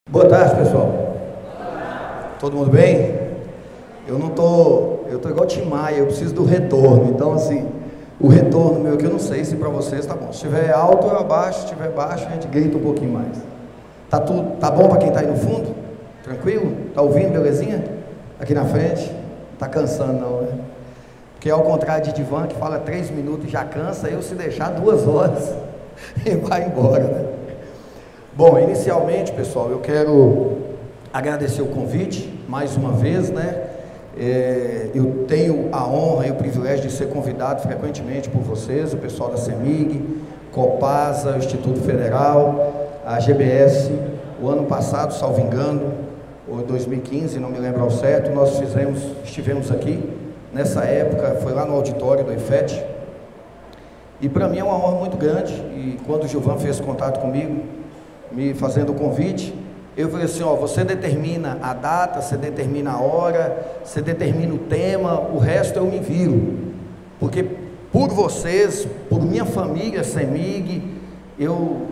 Boa tarde, pessoal. Todo mundo bem? Eu tô igual Tim Maia, eu preciso do retorno. Então, assim, o retorno meu, que eu não sei se para vocês tá bom. Se estiver alto, eu abaixo. Se estiver baixo, a gente grita um pouquinho mais. Tá bom para quem tá aí no fundo? Tranquilo? Tá ouvindo, belezinha? Aqui na frente? Tá cansando não, né? Porque ao contrário de Divan, que fala 3 minutos e já cansa, eu se deixar 2 horas e vai embora, né? Bom, inicialmente, pessoal, eu quero agradecer o convite, mais uma vez, né? Eu tenho a honra e o privilégio de ser convidado frequentemente por vocês, o pessoal da CEMIG, Copasa, o Instituto Federal, a GBS. O ano passado, salvo engano, ou 2015, não me lembro ao certo, nós estivemos aqui, nessa época, foi lá no auditório do IFET, e para mim é uma honra muito grande. E quando o Gilvan fez contato comigo, me fazendo o convite, eu falei assim, ó, você determina a data, você determina a hora, você determina o tema, o resto eu me viro, porque por vocês, por minha família CEMIG, eu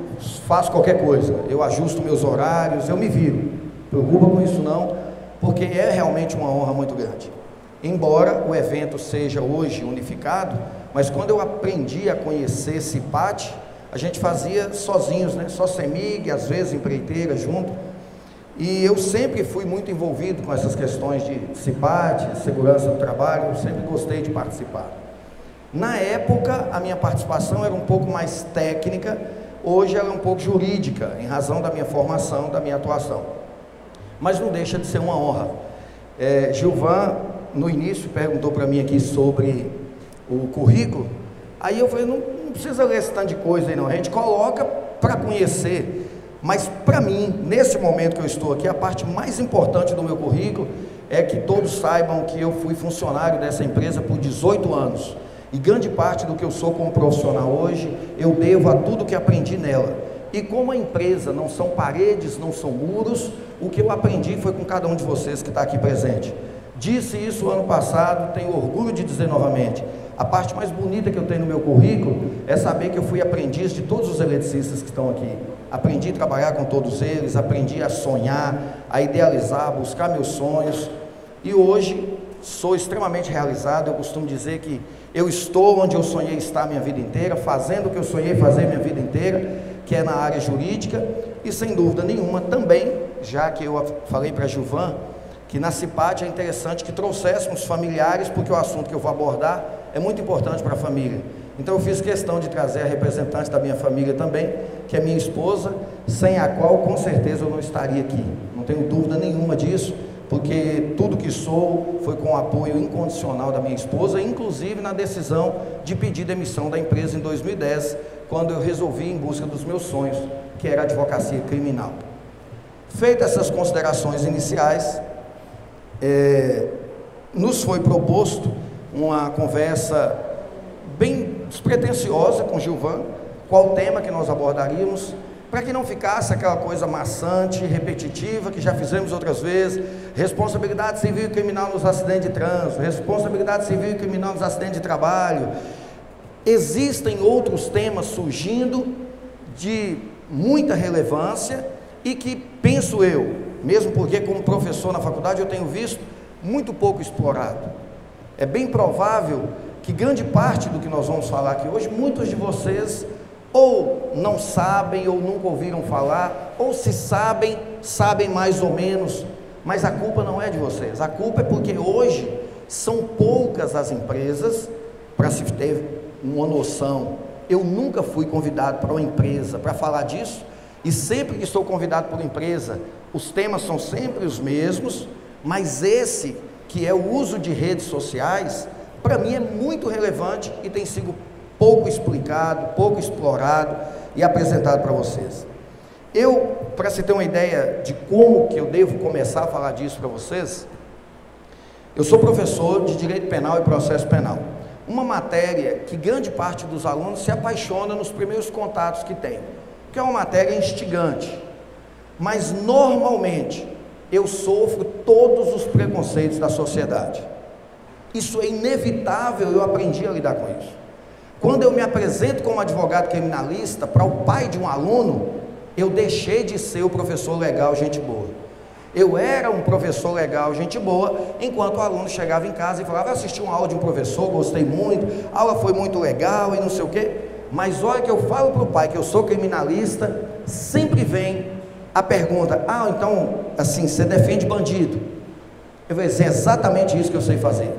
faço qualquer coisa, eu ajusto meus horários, eu me viro, não preocupa com isso não, porque é realmente uma honra muito grande. Embora o evento seja hoje unificado, mas quando eu aprendi a conhecer CIPAT, a gente fazia sozinhos, né? Só CEMIG, às vezes empreiteira junto, e eu sempre fui muito envolvido com essas questões de CIPAT, segurança do trabalho, eu sempre gostei de participar. Na época, a minha participação era um pouco mais técnica, hoje ela é um pouco jurídica, em razão da minha formação, da minha atuação, mas não deixa de ser uma honra. Gilvan, no início, perguntou para mim aqui sobre o currículo, aí eu falei, não precisa ler esse tanto de coisa aí não, a gente coloca para conhecer, mas para mim, nesse momento que eu estou aqui, a parte mais importante do meu currículo é que todos saibam que eu fui funcionário dessa empresa por 18 anos, e grande parte do que eu sou como profissional hoje, eu devo a tudo que aprendi nela, e como a empresa não são paredes, não são muros, o que eu aprendi foi com cada um de vocês que está aqui presente. Disse isso ano passado, tenho orgulho de dizer novamente, a parte mais bonita que eu tenho no meu currículo é saber que eu fui aprendiz de todos os eletricistas que estão aqui. Aprendi a trabalhar com todos eles, aprendi a sonhar, a idealizar, a buscar meus sonhos, e hoje sou extremamente realizado. Eu costumo dizer que eu estou onde eu sonhei estar a minha vida inteira, fazendo o que eu sonhei fazer minha vida inteira, que é na área jurídica, e sem dúvida nenhuma também, já que eu falei para a Gilvan, que na CIPAT é interessante que trouxéssemos familiares, porque o assunto que eu vou abordar é muito importante para a família. Então eu fiz questão de trazer a representante da minha família também, que é minha esposa, sem a qual com certeza eu não estaria aqui, não tenho dúvida nenhuma disso, porque tudo que sou foi com o apoio incondicional da minha esposa, inclusive na decisão de pedir demissão da empresa em 2010, quando eu resolvi ir em busca dos meus sonhos, que era a advocacia criminal. Feitas essas considerações iniciais, nos foi proposto uma conversa bem despretensiosa com Gilvan, qual tema que nós abordaríamos, para que não ficasse aquela coisa maçante, repetitiva, que já fizemos outras vezes, responsabilidade civil e criminal nos acidentes de trânsito, responsabilidade civil e criminal nos acidentes de trabalho. Existem outros temas surgindo de muita relevância e que, penso eu, mesmo porque como professor na faculdade eu tenho visto muito pouco explorado. É bem provável que grande parte do que nós vamos falar aqui hoje, muitos de vocês ou não sabem ou nunca ouviram falar, ou se sabem, sabem mais ou menos, mas a culpa não é de vocês, a culpa é porque hoje são poucas as empresas, para se ter uma noção, eu nunca fui convidado para uma empresa para falar disso, e sempre que sou convidado por uma empresa, os temas são sempre os mesmos, mas esse, que é o uso de redes sociais, para mim é muito relevante e tem sido pouco explicado, pouco explorado e apresentado para vocês. Para você ter uma ideia de como que eu devo começar a falar disso para vocês, eu sou professor de Direito Penal e Processo Penal, uma matéria que grande parte dos alunos se apaixona nos primeiros contatos que tem, que é uma matéria instigante, mas normalmente eu sofro todos os preconceitos da sociedade. Isso é inevitável, eu aprendi a lidar com isso. Quando eu me apresento como advogado criminalista para o pai de um aluno, eu deixei de ser o professor legal, gente boa. Eu era um professor legal, gente boa, enquanto o aluno chegava em casa e falava: eu assisti uma aula de um professor, gostei muito, a aula foi muito legal e não sei o quê. Mas a hora que eu falo para o pai que eu sou criminalista, sempre vem a pergunta: ah, então, assim, você defende bandido? Eu vou dizer: é exatamente isso que eu sei fazer.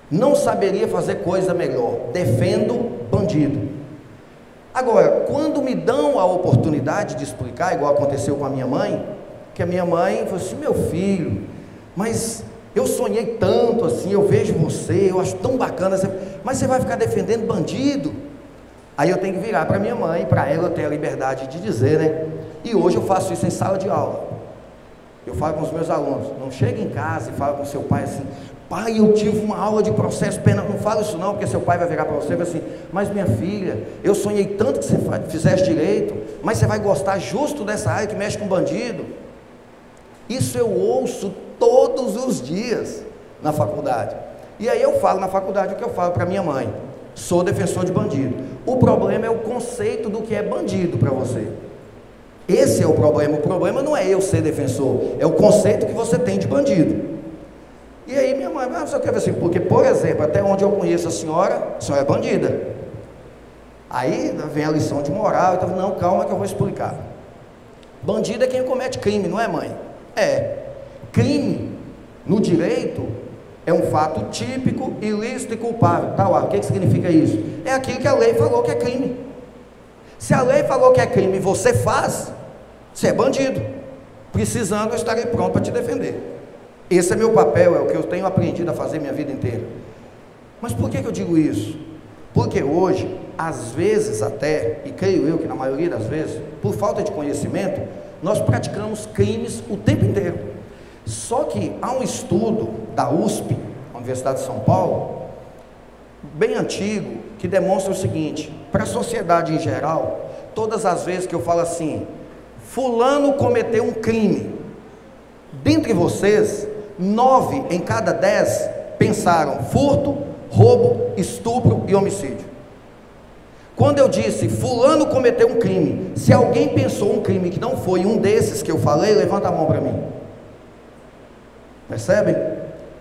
Não saberia fazer coisa melhor, defendo bandido. Agora, quando me dão a oportunidade de explicar, igual aconteceu com a minha mãe, que a minha mãe falou assim: meu filho, mas eu sonhei tanto assim, eu vejo você, eu acho tão bacana, mas você vai ficar defendendo bandido? Aí eu tenho que virar para minha mãe, para ela eu tenho a liberdade de dizer, né? E hoje eu faço isso em sala de aula. Eu falo com os meus alunos: não chega em casa e fala com seu pai assim: pai, eu tive uma aula de processo penal. Não fala isso não, porque seu pai vai virar para você e vai assim: mas minha filha, eu sonhei tanto que você fizesse direito, mas você vai gostar justo dessa área que mexe com bandido? Isso eu ouço todos os dias na faculdade. E aí eu falo na faculdade o que eu falo para minha mãe: sou defensor de bandido. O problema é o conceito do que é bandido para você. Esse é o problema não é eu ser defensor, é o conceito que você tem de bandido. E aí minha mãe: ah, você quer ver assim, porque, por exemplo, até onde eu conheço a senhora é bandida. Aí vem a lição de moral. Eu estava: não, calma que eu vou explicar. Bandido é quem comete crime, não é, mãe? É. Crime, no direito, é um fato típico, ilícito e culpável. Tá lá, o que significa isso? É aquilo que a lei falou que é crime. Se a lei falou que é crime e você faz, você é bandido. Precisando, eu estarei pronto para te defender. Esse é meu papel, é o que eu tenho aprendido a fazer minha vida inteira. Mas por que eu digo isso? Porque hoje, às vezes até, e creio eu que na maioria das vezes, por falta de conhecimento, nós praticamos crimes o tempo inteiro. Só que há um estudo da USP, Universidade de São Paulo, bem antigo, que demonstra o seguinte: para a sociedade em geral, todas as vezes que eu falo assim, fulano cometeu um crime, dentre vocês, 9 em cada 10 pensaram furto, roubo, estupro e homicídio. Quando eu disse fulano cometeu um crime, se alguém pensou um crime que não foi um desses que eu falei, levanta a mão para mim. Percebem?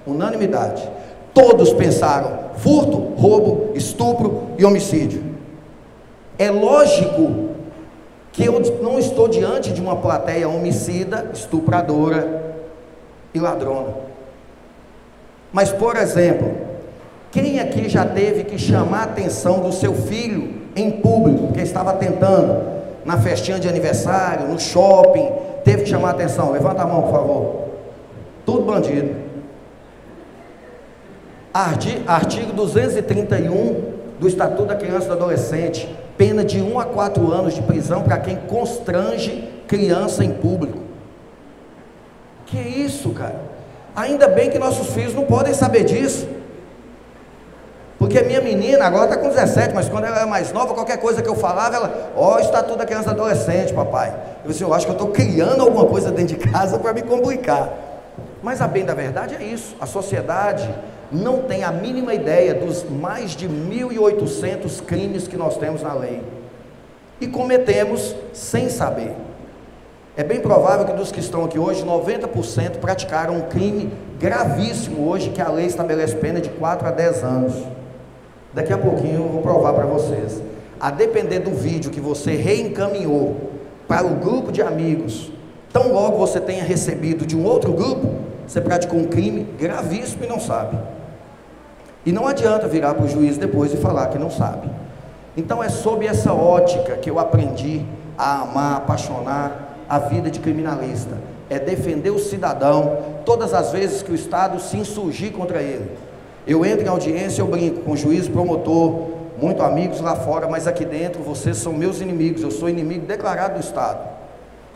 Unanimidade. Todos pensaram furto, roubo, estupro e homicídio. É lógico que eu não estou diante de uma plateia homicida, estupradora e ladrona. Mas, por exemplo, quem aqui já teve que chamar a atenção do seu filho em público, porque estava tentando, na festinha de aniversário, no shopping, teve que chamar a atenção? Levanta a mão, por favor. Tudo bandido. Artigo 231 do Estatuto da Criança e do Adolescente: pena de 1 a 4 anos de prisão para quem constrange criança em público. Que isso, cara? Ainda bem que nossos filhos não podem saber disso, porque minha menina agora está com 17, mas quando ela era mais nova, qualquer coisa que eu falava, ela: ó, Estatuto da Criança e do Adolescente, papai. Eu disse: eu acho que eu estou criando alguma coisa dentro de casa para me complicar. Mas a bem da verdade é isso: a sociedade não tem a mínima ideia dos mais de 1.800 crimes que nós temos na lei, e cometemos sem saber. É bem provável que dos que estão aqui hoje, 90% praticaram um crime gravíssimo hoje, que a lei estabelece pena de 4 a 10 anos. Daqui a pouquinho eu vou provar para vocês. A depender do vídeo que você reencaminhou para o grupo de amigos, tão logo você tenha recebido de um outro grupo, você praticou um crime gravíssimo e não sabe. E não adianta virar para o juiz depois e falar que não sabe. Então é sob essa ótica que eu aprendi a amar, apaixonar a vida de criminalista. É defender o cidadão todas as vezes que o Estado se insurgir contra ele. Eu entro em audiência, eu brinco com o juiz, promotor, muito amigos lá fora, mas aqui dentro vocês são meus inimigos. Eu sou inimigo declarado do Estado,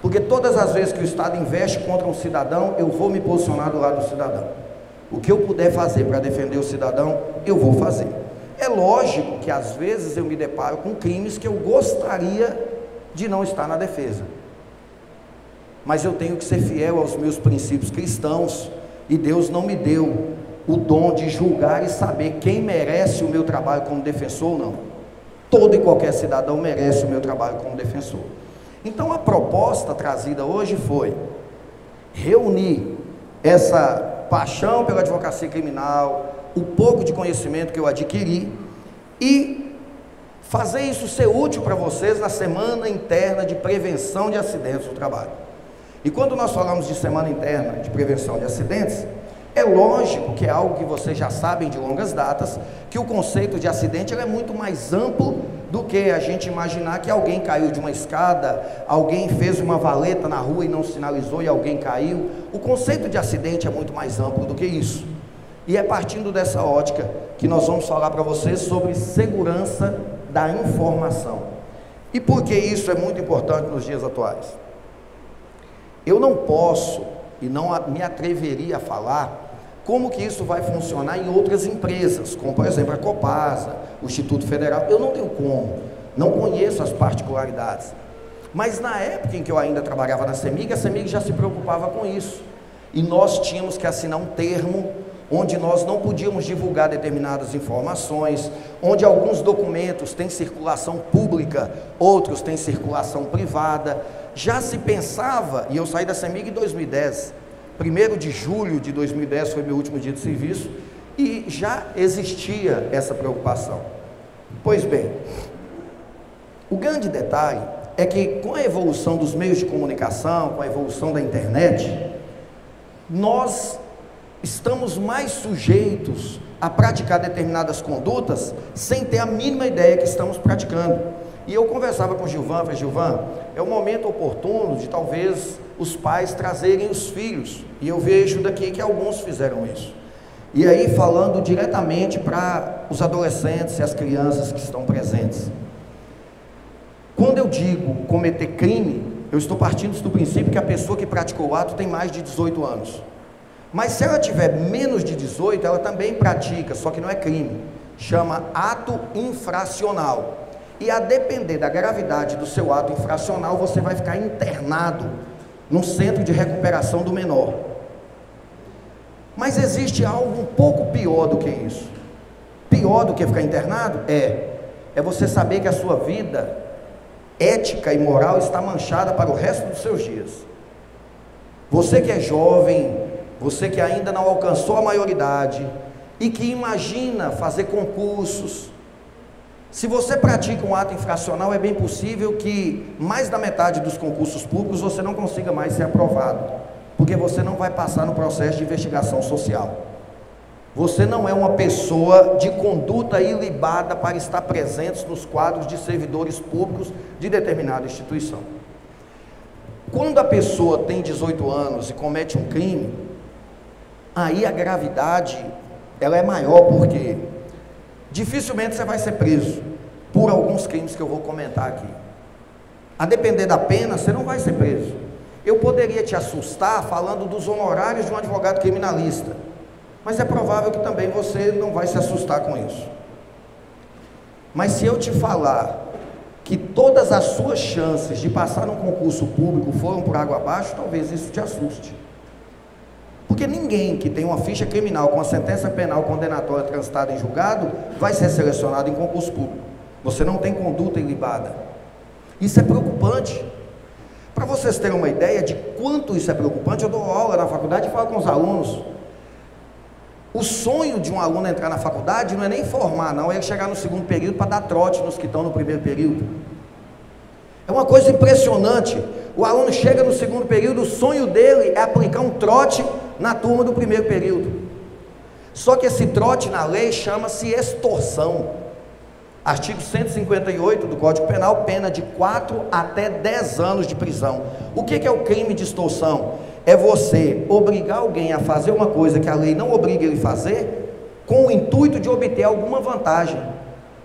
porque todas as vezes que o Estado investe contra um cidadão, eu vou me posicionar do lado do cidadão. O que eu puder fazer para defender o cidadão, eu vou fazer. É lógico que às vezes eu me deparo com crimes que eu gostaria de não estar na defesa, mas eu tenho que ser fiel aos meus princípios cristãos, e Deus não me deu o dom de julgar e saber quem merece o meu trabalho como defensor ou não. Todo e qualquer cidadão merece o meu trabalho como defensor. Então a proposta trazida hoje foi reunir essa paixão pela advocacia criminal, o pouco de conhecimento que eu adquiri e fazer isso ser útil para vocês na semana interna de prevenção de acidentes do trabalho. E quando nós falamos de semana interna de prevenção de acidentes, é lógico que é algo que vocês já sabem de longas datas, que o conceito de acidente é muito mais amplo do que a gente imaginar que alguém caiu de uma escada, alguém fez uma valeta na rua e não sinalizou e alguém caiu. O conceito de acidente é muito mais amplo do que isso. E é partindo dessa ótica que nós vamos falar para vocês sobre segurança da informação. E por que isso é muito importante nos dias atuais? Eu não posso e não me atreveria a falar como que isso vai funcionar em outras empresas, como por exemplo a Copasa, o Instituto Federal. Eu não tenho como, não conheço as particularidades. Mas na época em que eu ainda trabalhava na CEMIG, a CEMIG já se preocupava com isso. E nós tínhamos que assinar um termo onde nós não podíamos divulgar determinadas informações, onde alguns documentos têm circulação pública, outros têm circulação privada. Já se pensava, e eu saí da CEMIG em 2010, 1º de julho de 2010 foi meu último dia de serviço, e já existia essa preocupação. Pois bem, o grande detalhe é que com a evolução dos meios de comunicação, com a evolução da internet, nós estamos mais sujeitos a praticar determinadas condutas sem ter a mínima ideia que estamos praticando. E eu conversava com o Gilvan, falei, Gilvan, é o momento oportuno de talvez os pais trazerem os filhos, e eu vejo daqui que alguns fizeram isso. E aí falando diretamente para os adolescentes e as crianças que estão presentes. Quando eu digo cometer crime, eu estou partindo do princípio que a pessoa que praticou o ato tem mais de 18 anos. Mas se ela tiver menos de 18, ela também pratica, só que não é crime. Chama ato infracional. E a depender da gravidade do seu ato infracional, você vai ficar internado num centro de recuperação do menor. Mas existe algo um pouco pior do que isso. Pior do que ficar internado é você saber que a sua vida ética e moral está manchada para o resto dos seus dias. Você que é jovem, você que ainda não alcançou a maioridade e que imagina fazer concursos, se você pratica um ato infracional, é bem possível que mais da metade dos concursos públicos você não consiga mais ser aprovado, porque você não vai passar no processo de investigação social. Você não é uma pessoa de conduta ilibada para estar presente nos quadros de servidores públicos de determinada instituição. Quando a pessoa tem 18 anos e comete um crime, aí a gravidade ela é maior, porque dificilmente você vai ser preso por alguns crimes que eu vou comentar aqui. A depender da pena, você não vai ser preso. Eu poderia te assustar falando dos honorários de um advogado criminalista, mas é provável que também você não vai se assustar com isso. Mas se eu te falar que todas as suas chances de passar num concurso público foram por água abaixo, talvez isso te assuste. Porque ninguém que tem uma ficha criminal com a sentença penal condenatória transitada em julgado vai ser selecionado em concurso público. Você não tem conduta ilibada. Isso é preocupante. Para vocês terem uma ideia de quanto isso é preocupante, eu dou aula na faculdade e falo com os alunos. O sonho de um aluno entrar na faculdade não é nem formar, não, é ele chegar no segundo período para dar trote nos que estão no primeiro período. É uma coisa impressionante. O aluno chega no segundo período, o sonho dele é aplicar um trote na turma do primeiro período. Só que esse trote na lei chama-se extorsão. Artigo 158 do Código Penal, pena de 4 até 10 anos de prisão. O que é o crime de extorsão? É você obrigar alguém a fazer uma coisa que a lei não obriga ele a fazer, com o intuito de obter alguma vantagem.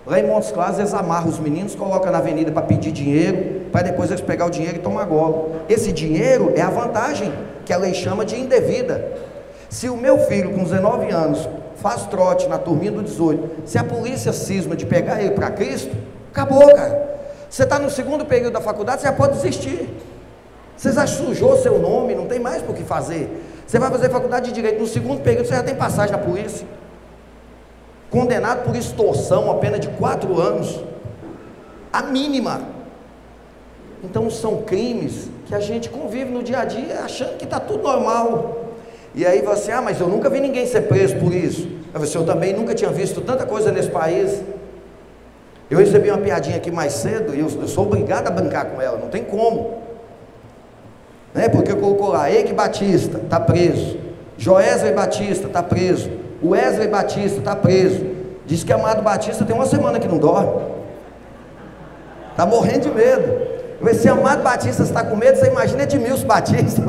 Lá em Montes Claros eles amarram os meninos, colocam na avenida para pedir dinheiro, para depois eles pegar o dinheiro e tomar golo. Esse dinheiro é a vantagem que a lei chama de indevida. Se o meu filho com 19 anos faz trote na turminha do 18, se a polícia cisma de pegar ele para Cristo, acabou, cara. Você está no segundo período da faculdade, você já pode desistir. Você já sujou seu nome, não tem mais por que fazer. Você vai fazer faculdade de Direito, no segundo período você já tem passagem na polícia. Condenado por extorsão, a pena de 4 anos, a mínima. Então são crimes que a gente convive no dia a dia achando que está tudo normal. E aí você, mas eu nunca vi ninguém ser preso por isso. Eu também nunca tinha visto tanta coisa nesse país. Eu recebi uma piadinha aqui mais cedo e eu sou obrigado a brincar com ela, não tem como. Né? Porque colocou lá, Eike Batista está preso, Joesley Batista está preso, Wesley Batista está preso. Diz que Amado Batista tem uma semana que não dorme, está morrendo de medo. Se Amado Batista está com medo, você imagina Edmilson Batista.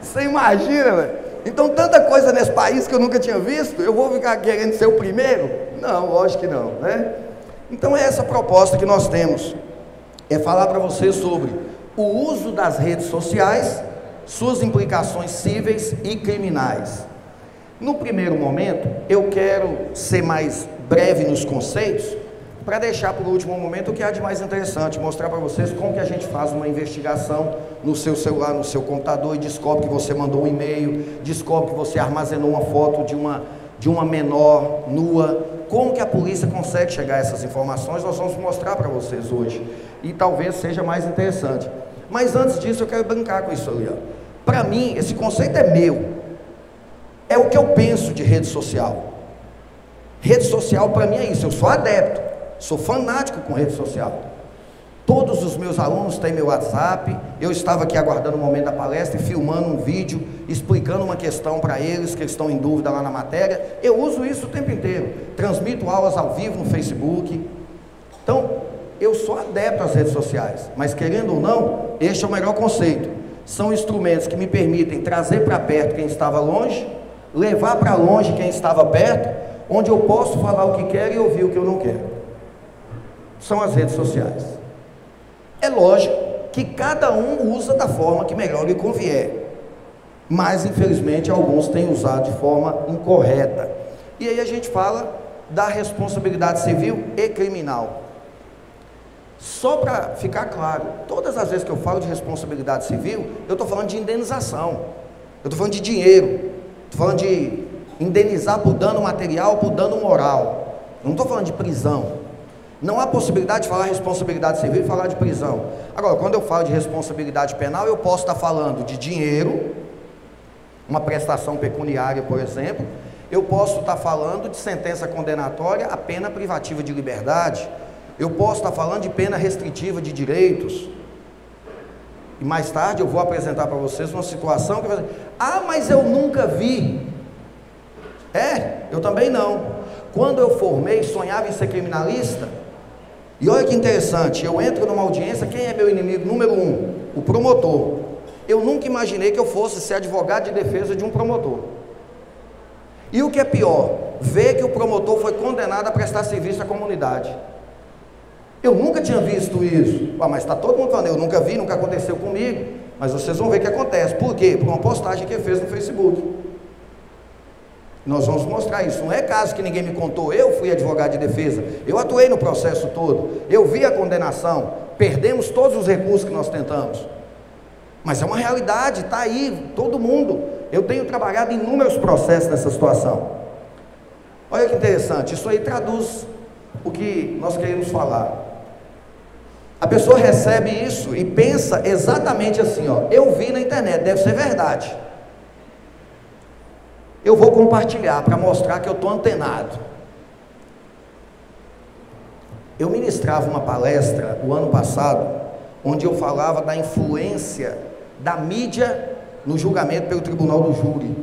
Você imagina, velho? Então tanta coisa nesse país que eu nunca tinha visto, eu vou ficar querendo ser o primeiro? Não, lógico que não, né? Então é essa proposta que nós temos, é falar para você sobre o uso das redes sociais, suas implicações cíveis e criminais. No primeiro momento, eu quero ser mais breve nos conceitos, para deixar para o último momento o que há de mais interessante, mostrar para vocês como que a gente faz uma investigação no seu celular, no seu computador, e descobre que você mandou um e-mail, descobre que você armazenou uma foto de uma menor nua. Como que a polícia consegue chegar a essas informações? Nós vamos mostrar para vocês hoje, e talvez seja mais interessante. Mas antes disso eu quero brincar com isso ali. Para mim, esse conceito é meu, é o que eu penso de rede social. Rede social para mim é isso, eu sou adepto, sou fanático com rede social. Todos os meus alunos têm meu WhatsApp. Eu estava aqui aguardando o momento da palestra e filmando um vídeo, explicando uma questão para eles, que eles estão em dúvida lá na matéria. Eu uso isso o tempo inteiro, transmito aulas ao vivo no Facebook. Então, eu sou adepto às redes sociais, mas querendo ou não, este é o melhor conceito. São instrumentos que me permitem trazer para perto quem estava longe, levar para longe quem estava perto, onde eu posso falar o que quero e ouvir o que eu não quero. São as redes sociais. É lógico que cada um usa da forma que melhor lhe convier, mas infelizmente alguns têm usado de forma incorreta. E aí a gente fala da responsabilidade civil e criminal. Só para ficar claro, todas as vezes que eu falo de responsabilidade civil, eu estou falando de indenização, eu estou falando de dinheiro, estou falando de indenizar por dano material, por dano moral. Não estou falando de prisão. Não há possibilidade de falar responsabilidade civil e falar de prisão. Agora, quando eu falo de responsabilidade penal, eu posso estar falando de dinheiro, uma prestação pecuniária, por exemplo. Eu posso estar falando de sentença condenatória a pena privativa de liberdade. Eu posso estar falando de pena restritiva de direitos. E mais tarde eu vou apresentar para vocês uma situação que vai dizer, mas eu nunca vi. Eu também não. Quando eu formei, sonhava em ser criminalista. E olha que interessante, eu entro numa audiência, quem é meu inimigo número 1? O promotor. Eu nunca imaginei que eu fosse ser advogado de defesa de um promotor. E o que é pior, ver que o promotor foi condenado a prestar serviço à comunidade. Eu nunca tinha visto isso. Mas está todo mundo falando, eu nunca vi, nunca aconteceu comigo. Mas vocês vão ver que acontece. Por quê? Por uma postagem que ele fez no Facebook. Nós vamos mostrar isso. Não é caso que ninguém me contou. Eu fui advogado de defesa, eu atuei no processo todo, eu vi a condenação, perdemos todos os recursos que nós tentamos, mas é uma realidade, está aí, todo mundo. Eu tenho trabalhado em inúmeros processos nessa situação. Olha que interessante, isso aí traduz o que nós queremos falar. A pessoa recebe isso e pensa exatamente assim, eu vi na internet, deve ser verdade. Eu vou compartilhar para mostrar que eu estou antenado. Eu ministrava uma palestra o ano passado, onde eu falava da influência da mídia no julgamento pelo tribunal do júri.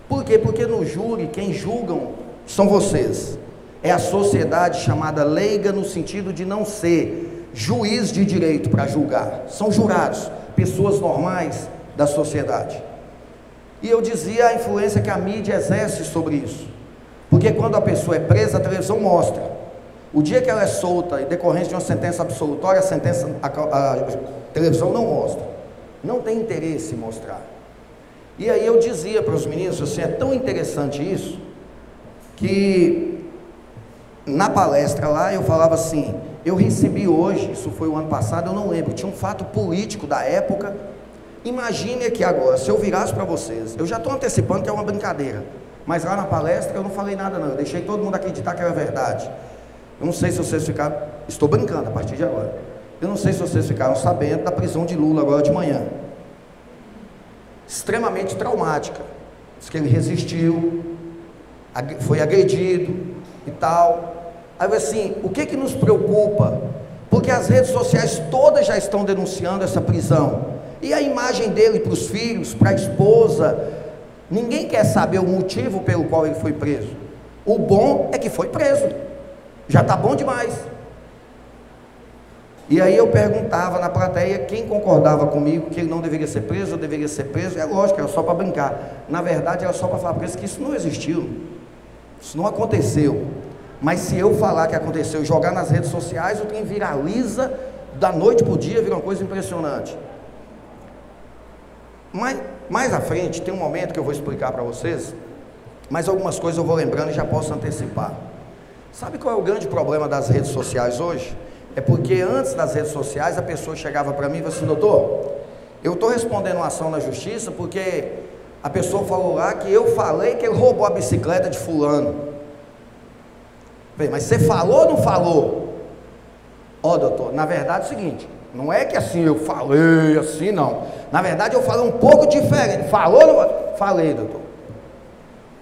Por quê? Porque no júri, quem julgam são vocês. É a sociedade chamada leiga, no sentido de não ser juiz de direito para julgar. São jurados, pessoas normais da sociedade. E eu dizia a influência que a mídia exerce sobre isso, porque quando a pessoa é presa, a televisão mostra. O dia que ela é solta, em decorrência de uma sentença absolutória, a televisão não mostra, não tem interesse em mostrar. E aí eu dizia para os meninos, assim, é tão interessante isso, que na palestra lá eu falava assim, eu recebi hoje, isso foi o ano passado, eu não lembro, tinha um fato político da época. Imagine aqui agora, se eu virasse para vocês, eu já estou antecipando que é uma brincadeira, mas lá na palestra eu não falei nada não, eu deixei todo mundo acreditar que era verdade. Eu não sei se vocês ficaram, estou brincando a partir de agora, Eu não sei se vocês ficaram sabendo da prisão de Lula agora de manhã. Extremamente traumática. Diz que ele resistiu, foi agredido e tal. Aí assim, o que nos preocupa? Porque as redes sociais todas já estão denunciando essa prisão. E a imagem dele para os filhos, para a esposa, ninguém quer saber o motivo pelo qual ele foi preso. O bom é que foi preso. Já está bom demais. E aí eu perguntava na plateia quem concordava comigo que ele não deveria ser preso, ou deveria ser preso. É lógico, era só para brincar. Na verdade, era só para falar para eles que isso não existiu. Isso não aconteceu. Mas se eu falar que aconteceu e jogar nas redes sociais, o trem viraliza, da noite para o dia, vira uma coisa impressionante. Mas mais à frente, tem um momento que eu vou explicar para vocês, mas algumas coisas eu vou lembrando e já posso antecipar. Sabe qual é o grande problema das redes sociais hoje? É porque antes das redes sociais, a pessoa chegava para mim e falava assim: doutor, eu estou respondendo uma ação na justiça porque a pessoa falou lá que eu falei que ele roubou a bicicleta de fulano. Bem, mas você falou ou não falou? Ó, doutor, na verdade é o seguinte, não é que assim eu falei assim, não. Na verdade eu falei um pouco diferente. Falou ou não? Falei, doutor.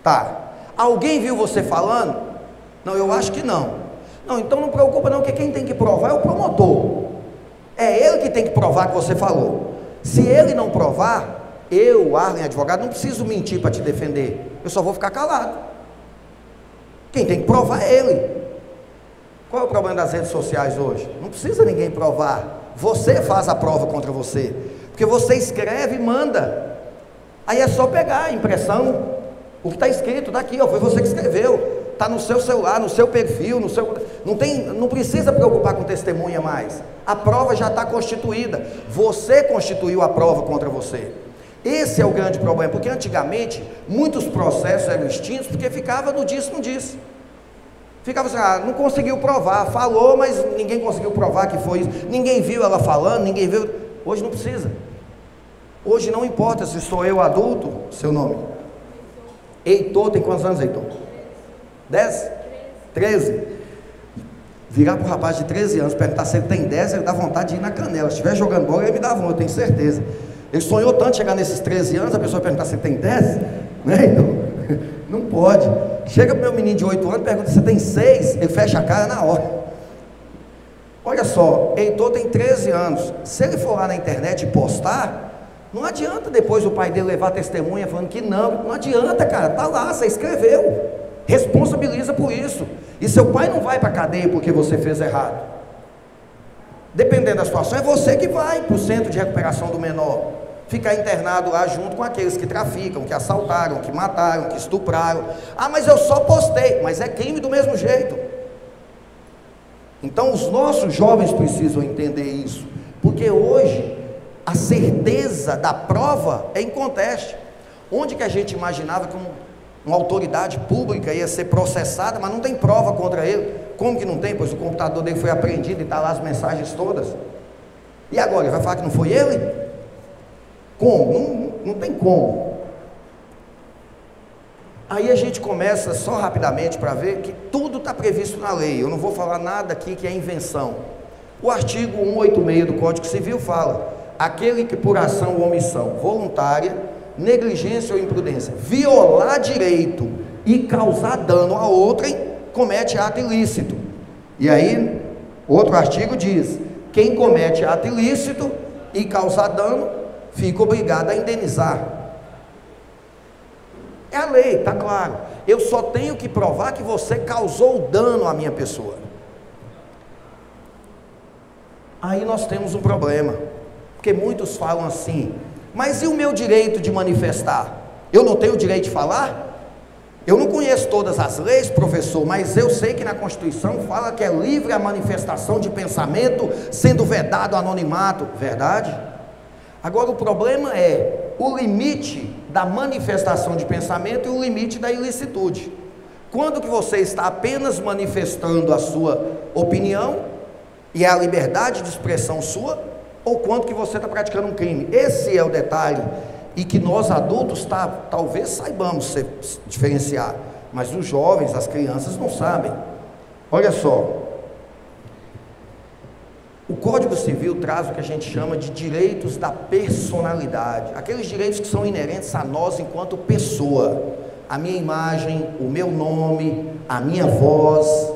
Tá. Alguém viu você falando? Não, eu acho que não. Não, então não preocupa não, que quem tem que provar é o promotor. É ele que tem que provar que você falou. Se ele não provar, eu, Arlen, advogado, não preciso mentir para te defender. Eu só vou ficar calado. Quem tem que provar é ele. Qual é o problema das redes sociais hoje? Não precisa ninguém provar. Você faz a prova contra você. Porque você escreve e manda. Aí é só pegar a impressão. O que está escrito daqui, ó, foi você que escreveu. Está no seu celular, no seu perfil, no seu... Não precisa preocupar com testemunha mais. A prova já está constituída. Você constituiu a prova contra você. Esse é o grande problema, porque antigamente muitos processos eram extintos porque ficava no disse, não disse. Ficava assim, não conseguiu provar, falou, mas ninguém conseguiu provar que foi isso. Ninguém viu ela falando, ninguém viu. Hoje não precisa. Hoje não importa se sou eu adulto, seu nome. Heitor, tem quantos anos, Heitor? 10? 13? Virar para o rapaz de 13 anos, perguntar se ele tem 10, ele dá vontade de ir na canela. Se estiver jogando bola, ele me dá vontade, eu tenho certeza. Ele sonhou tanto de chegar nesses 13 anos, a pessoa perguntar se ele tem 10, né? Então, não pode. Chega para o meu menino de 8 anos, pergunta se tem 6, ele fecha a cara na hora. Olha só, Heitor tem 13 anos, se ele for lá na internet e postar, não adianta depois o pai dele levar testemunha falando que não adianta, cara, tá lá, você escreveu, responsabiliza por isso, e seu pai não vai para a cadeia porque você fez errado. Dependendo da situação, é você que vai para o centro de recuperação do menor, ficar internado lá junto com aqueles que traficam, que assaltaram, que mataram, que estupraram. Ah, mas eu só postei, mas é crime do mesmo jeito. Então os nossos jovens precisam entender isso, porque hoje a certeza da prova é inconteste. Onde que a gente imaginava que uma autoridade pública ia ser processada, mas não tem prova contra ele? Como que não tem? Pois o computador dele foi apreendido e está lá as mensagens todas. E agora, ele vai falar que não foi ele? Como? Não tem como. Aí a gente começa só rapidamente para ver que tudo está previsto na lei. Eu não vou falar nada aqui que é invenção. O artigo 186 do Código Civil fala: aquele que por ação ou omissão voluntária, negligência ou imprudência, violar direito e causar dano a outrem, comete ato ilícito. E aí, outro artigo diz: quem comete ato ilícito e causar dano, fica obrigado a indenizar. É a lei, está claro. Eu só tenho que provar que você causou dano à minha pessoa. Aí nós temos um problema, porque muitos falam assim: mas e o meu direito de manifestar? Eu não tenho o direito de falar? Eu não conheço todas as leis, professor, mas eu sei que na Constituição fala que é livre a manifestação de pensamento, sendo vedado o anonimato. Verdade? Agora o problema é o limite da manifestação de pensamento e o limite da ilicitude. Quando que você está apenas manifestando a sua opinião, e é a liberdade de expressão sua, ou quando que você está praticando um crime? Esse é o detalhe, e que nós adultos talvez saibamos diferenciar, mas os jovens, as crianças não sabem. Olha só, O Código Civil traz o que a gente chama de direitos da personalidade, aqueles direitos que são inerentes a nós enquanto pessoa, a minha imagem, o meu nome, a minha voz,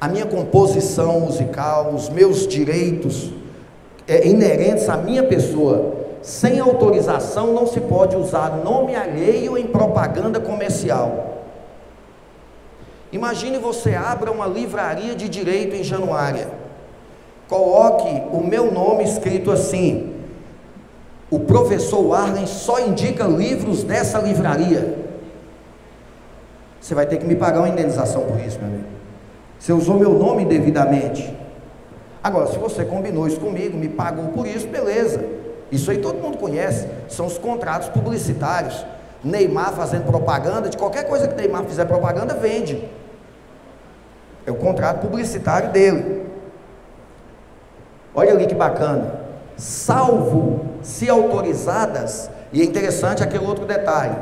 a minha composição musical, os meus direitos inerentes à minha pessoa. Sem autorização não se pode usar nome alheio em propaganda comercial. Imagine você abra uma livraria de direito em Januária, coloque o meu nome escrito assim: o professor Arlen só indica livros dessa livraria. Você vai ter que me pagar uma indenização por isso, meu amigo. Você usou meu nome indevidamente. Agora, se você combinou isso comigo, me pagou por isso, beleza. Isso aí todo mundo conhece, são os contratos publicitários. Neymar fazendo propaganda, de qualquer coisa que Neymar fizer propaganda, vende. É o contrato publicitário dele. Olha ali que bacana. Salvo se autorizadas, e é interessante aquele outro detalhe,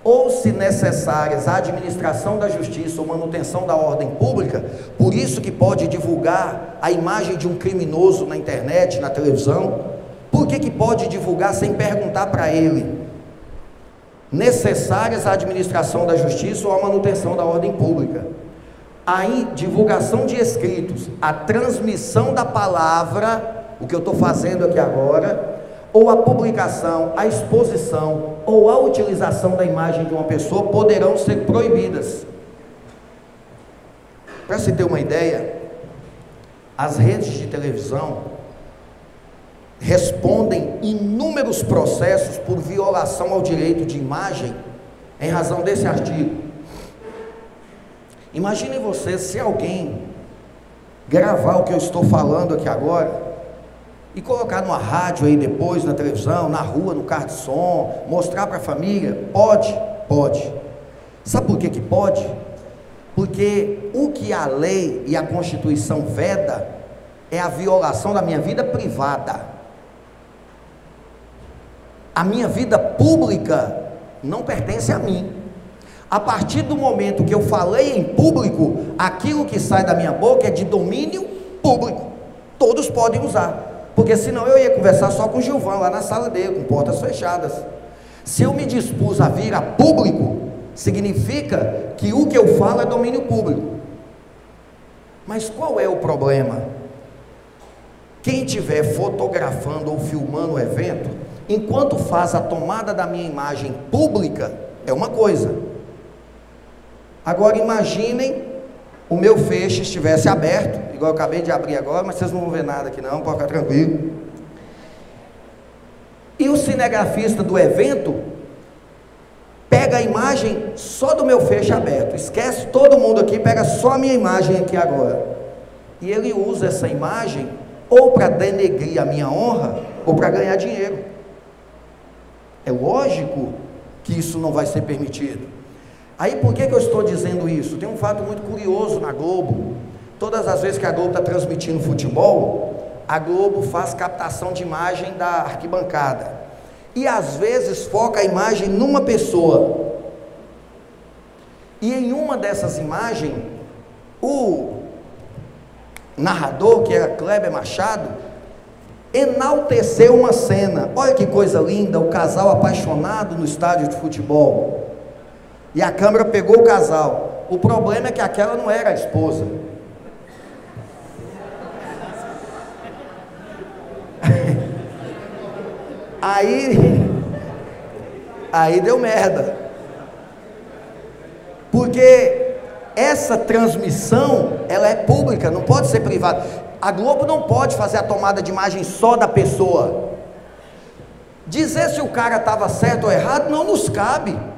ou se necessárias a administração da justiça ou manutenção da ordem pública, por isso que pode divulgar a imagem de um criminoso na internet, na televisão. Por que pode divulgar sem perguntar para ele? Necessárias à administração da justiça ou à manutenção da ordem pública. A divulgação de escritos, a transmissão da palavra, o que eu estou fazendo aqui agora, ou a publicação, a exposição ou a utilização da imagem de uma pessoa poderão ser proibidas. Para se ter uma ideia, as redes de televisão respondem inúmeros processos por violação ao direito de imagem em razão desse artigo. Imaginem vocês se alguém gravar o que eu estou falando aqui agora e colocar numa rádio aí depois, na televisão, na rua, no carro de som, mostrar para a família. Pode. Sabe por que pode? Porque o que a lei e a Constituição veda é a violação da minha vida privada. A minha vida pública não pertence a mim. A partir do momento que eu falei em público, aquilo que sai da minha boca é de domínio público. Todos podem usar, porque senão eu ia conversar só com o Gilvan lá na sala dele, com portas fechadas. Se eu me dispus a vir a público, significa que o que eu falo é domínio público. Mas qual é o problema? Quem estiver fotografando ou filmando o evento, enquanto faz a tomada da minha imagem pública, é uma coisa. Agora imaginem o meu feixe estivesse aberto, igual eu acabei de abrir agora, mas vocês não vão ver nada aqui não, pode ficar tranquilo. E o cinegrafista do evento pega a imagem só do meu feixe aberto, esquece todo mundo aqui, pega só a minha imagem aqui agora. E ele usa essa imagem ou para denegrir a minha honra, ou para ganhar dinheiro. É lógico que isso não vai ser permitido. Aí por que eu estou dizendo isso? Tem um fato muito curioso na Globo. Todas as vezes que a Globo está transmitindo futebol, a Globo faz captação de imagem da arquibancada. E às vezes foca a imagem numa pessoa. E em uma dessas imagens, o narrador, que era Kleber Machado, enalteceu uma cena. Olha que coisa linda, o casal apaixonado no estádio de futebol. E a câmera pegou o casal. O problema é que aquela não era a esposa. Aí deu merda. Porque essa transmissão, ela é pública, não pode ser privada. A Globo não pode fazer a tomada de imagem só da pessoa. Dizer se o cara estava certo ou errado não nos cabe.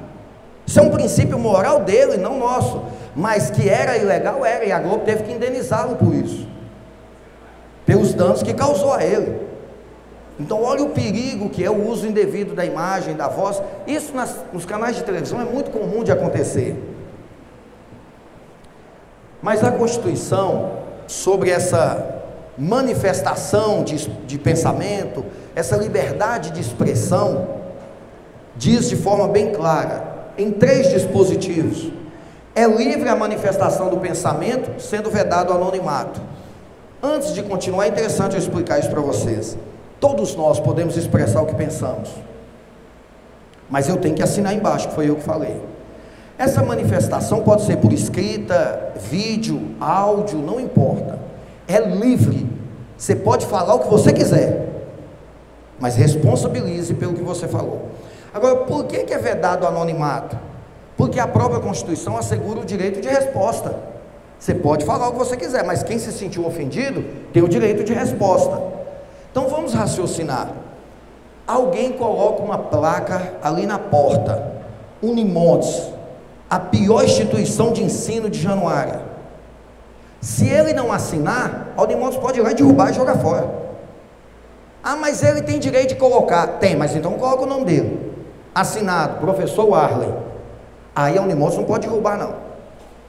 Isso é um princípio moral dele, não nosso. Mas que era ilegal, era, e a Globo teve que indenizá-lo por isso, pelos danos que causou a ele. Então olha o perigo que é o uso indevido da imagem, da voz. Isso nos canais de televisão é muito comum de acontecer. Mas a Constituição, sobre essa manifestação de pensamento, essa liberdade de expressão, diz de forma bem clara, em 3 dispositivos: é livre a manifestação do pensamento, sendo vedado o anonimato. Antes de continuar, é interessante eu explicar isso para vocês. Todos nós podemos expressar o que pensamos, mas eu tenho que assinar embaixo, que foi eu que falei. Essa manifestação pode ser por escrita, vídeo, áudio, não importa. É livre. Você pode falar o que você quiser, mas responsabilize pelo que você falou. Agora, por que é vedado o anonimato? Porque a própria Constituição assegura o direito de resposta. Você pode falar o que você quiser, mas quem se sentiu ofendido tem o direito de resposta. Então vamos raciocinar. Alguém coloca uma placa ali na porta: Unimontes, a pior instituição de ensino de Januária. Se ele não assinar, a Unimontes pode ir lá e derrubar e jogar fora. Ah, mas ele tem direito de colocar. Tem, mas então coloca o nome dele. Assinado, professor Warley. Aí a Unimontes não pode derrubar não,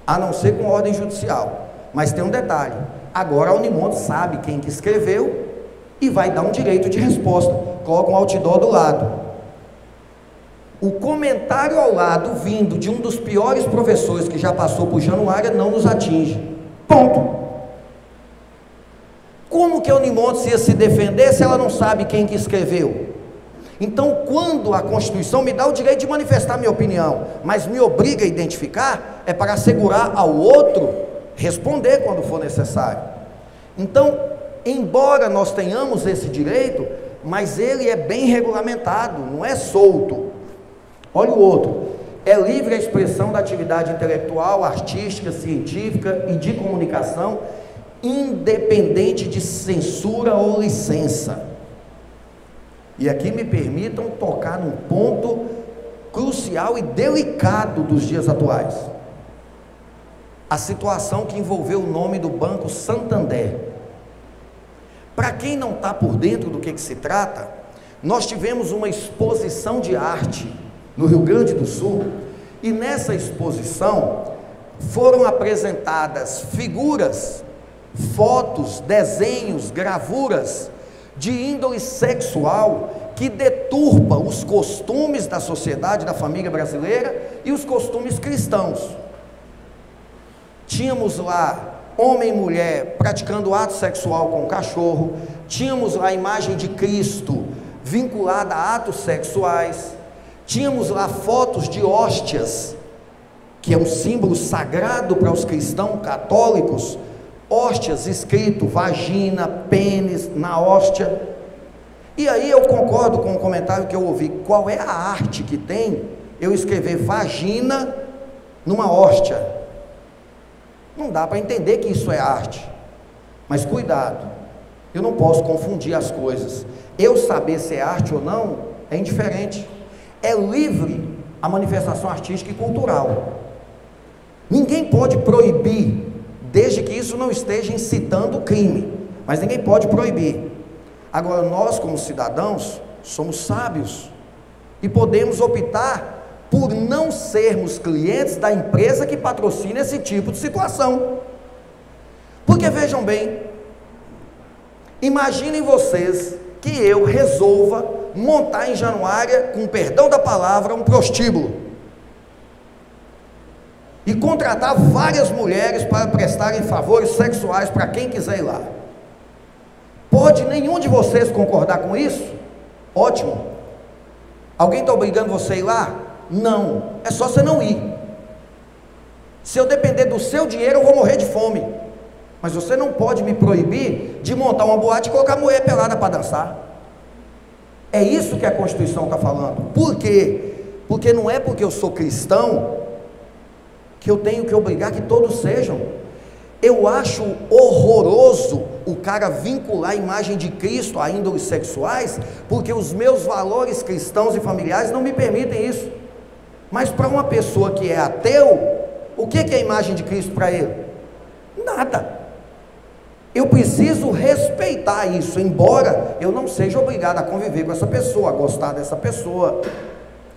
a não ser com ordem judicial. Mas tem um detalhe: agora a Unimontes sabe quem que escreveu e vai dar um direito de resposta. Coloca um outdoor do lado. O comentário ao lado, vindo de um dos piores professores que já passou por Januária, não nos atinge. Ponto. Como que a Unimontes ia se defender se ela não sabe quem que escreveu? Então, quando a Constituição me dá o direito de manifestar minha opinião, mas me obriga a identificar, é para assegurar ao outro responder quando for necessário. Então, embora nós tenhamos esse direito, mas ele é bem regulamentado, não é solto. Olha o outro: é livre a expressão da atividade intelectual, artística, científica e de comunicação, independente de censura ou licença. E aqui me permitam tocar num ponto crucial e delicado dos dias atuais: a situação que envolveu o nome do Banco Santander. Para quem não está por dentro do que se trata, nós tivemos uma exposição de arte no Rio Grande do Sul, e nessa exposição foram apresentadas figuras, fotos, desenhos, gravuras de índole sexual que deturpa os costumes da sociedade, da família brasileira e os costumes cristãos. Tínhamos lá homem e mulher praticando ato sexual com o cachorro, tínhamos lá a imagem de Cristo vinculada a atos sexuais, tínhamos lá fotos de hóstias, que é um símbolo sagrado para os cristãos católicos, hóstias escrito vagina, pênis na hóstia. E aí eu concordo com o comentário que eu ouvi: qual é a arte que tem eu escrever vagina numa hóstia? Não dá para entender que isso é arte. Mas cuidado, eu não posso confundir as coisas. Eu saber se é arte ou não é indiferente. É livre a manifestação artística e cultural. Ninguém pode proibir, desde que isso não esteja incitando o crime, mas ninguém pode proibir. Agora, nós como cidadãos somos sábios e podemos optar por não sermos clientes da empresa que patrocina esse tipo de situação. Porque vejam bem, imaginem vocês que eu resolva montar em Januária, com perdão da palavra, um prostíbulo e contratar várias mulheres para prestarem favores sexuais para quem quiser ir lá. Pode nenhum de vocês concordar com isso? Ótimo. Alguém está obrigando você a ir lá? Não, é só você não ir. Se eu depender do seu dinheiro, eu vou morrer de fome. Mas você não pode me proibir de montar uma boate e colocar mulher pelada para dançar. É isso que a Constituição está falando. Por quê? Porque não é porque eu sou cristão que eu tenho que obrigar que todos sejam. Eu acho horroroso o cara vincular a imagem de Cristo a índoles sexuais, porque os meus valores cristãos e familiares não me permitem isso. Mas para uma pessoa que é ateu, o que é a imagem de Cristo para ele? Nada. Eu preciso respeitar isso, embora eu não seja obrigado a conviver com essa pessoa, a gostar dessa pessoa.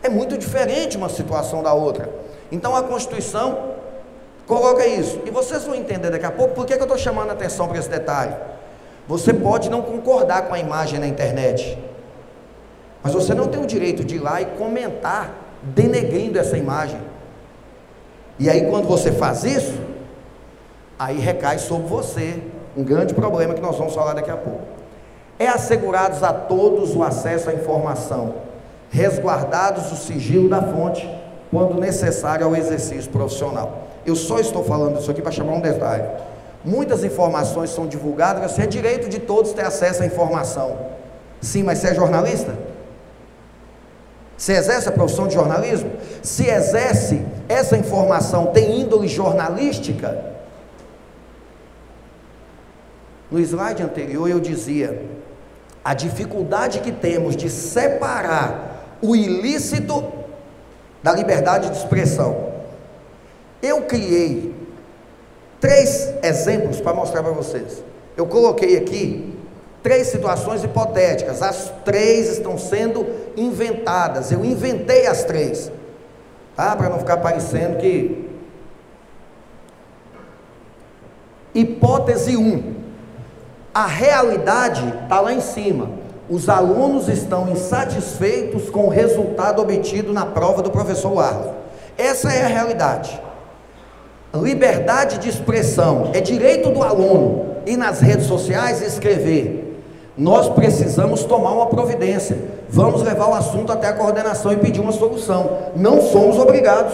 É muito diferente uma situação da outra. Então a Constituição coloca isso, e vocês vão entender daqui a pouco por que eu estou chamando a atenção para esse detalhe. Você pode não concordar com a imagem na internet, mas você não tem o direito de ir lá e comentar denegrindo essa imagem. E aí quando você faz isso, aí recai sobre você Um grande problema que nós vamos falar daqui a pouco. É assegurados a todos o acesso à informação, resguardados o sigilo da fonte, quando necessário ao exercício profissional. Eu só estou falando isso aqui para chamar um detalhe. Muitas informações são divulgadas, assim, é direito de todos ter acesso à informação. Sim, mas você é jornalista? Você exerce a profissão de jornalismo? Se exerce, essa informação tem índole jornalística? No slide anterior eu dizia a dificuldade que temos de separar o ilícito da liberdade de expressão. Eu criei 3 exemplos para mostrar para vocês. Eu coloquei aqui 3 situações hipotéticas, as 3 estão sendo inventadas, eu inventei as 3, tá? Para não ficar parecendo que... Hipótese 1, a realidade está lá em cima, os alunos estão insatisfeitos com o resultado obtido na prova do professor Warley. Essa é a realidade. Liberdade de expressão, é direito do aluno ir nas redes sociais e escrever. Nós precisamos tomar uma providência, vamos levar o assunto até a coordenação e pedir uma solução, não somos obrigados.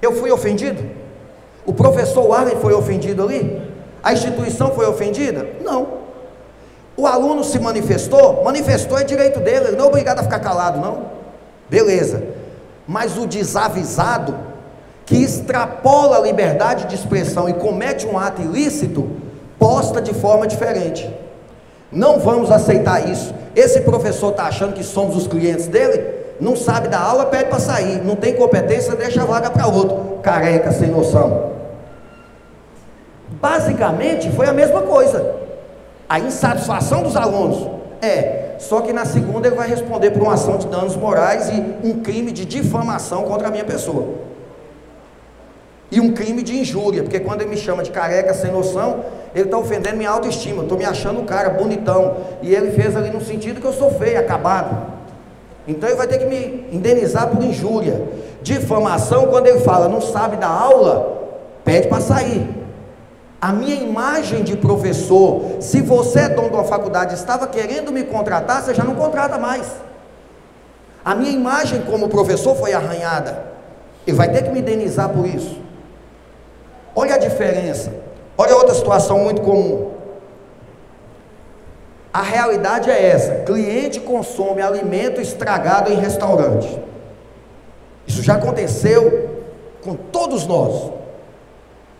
Eu fui ofendido? O professor Warley foi ofendido ali? A instituição foi ofendida? Não. O aluno se manifestou? Manifestou, é direito dele, ele não é obrigado a ficar calado, não. Beleza. Mas o desavisado, que extrapola a liberdade de expressão e comete um ato ilícito, posta de forma diferente. Não vamos aceitar isso. Esse professor está achando que somos os clientes dele? Não sabe dar aula, pede para sair. Não tem competência, deixa a vaga para outro. Careca, sem noção. Basicamente foi a mesma coisa. A insatisfação dos alunos. Só que na segunda ele vai responder por uma ação de danos morais e um crime de difamação contra a minha pessoa. E um crime de injúria, porque quando ele me chama de careca sem noção, ele está ofendendo minha autoestima, eu estou me achando um cara bonitão, e ele fez ali no sentido que eu sou feio, acabado. Então ele vai ter que me indenizar por injúria. Difamação, quando ele fala, não sabe dar aula, pede para sair. A minha imagem de professor, se você é dono de uma faculdade, estava querendo me contratar, você já não contrata mais. A minha imagem como professor foi arranhada, ele vai ter que me indenizar por isso. Olha a diferença, olha outra situação muito comum. A realidade é essa: cliente consome alimento estragado em restaurante. Isso já aconteceu com todos nós.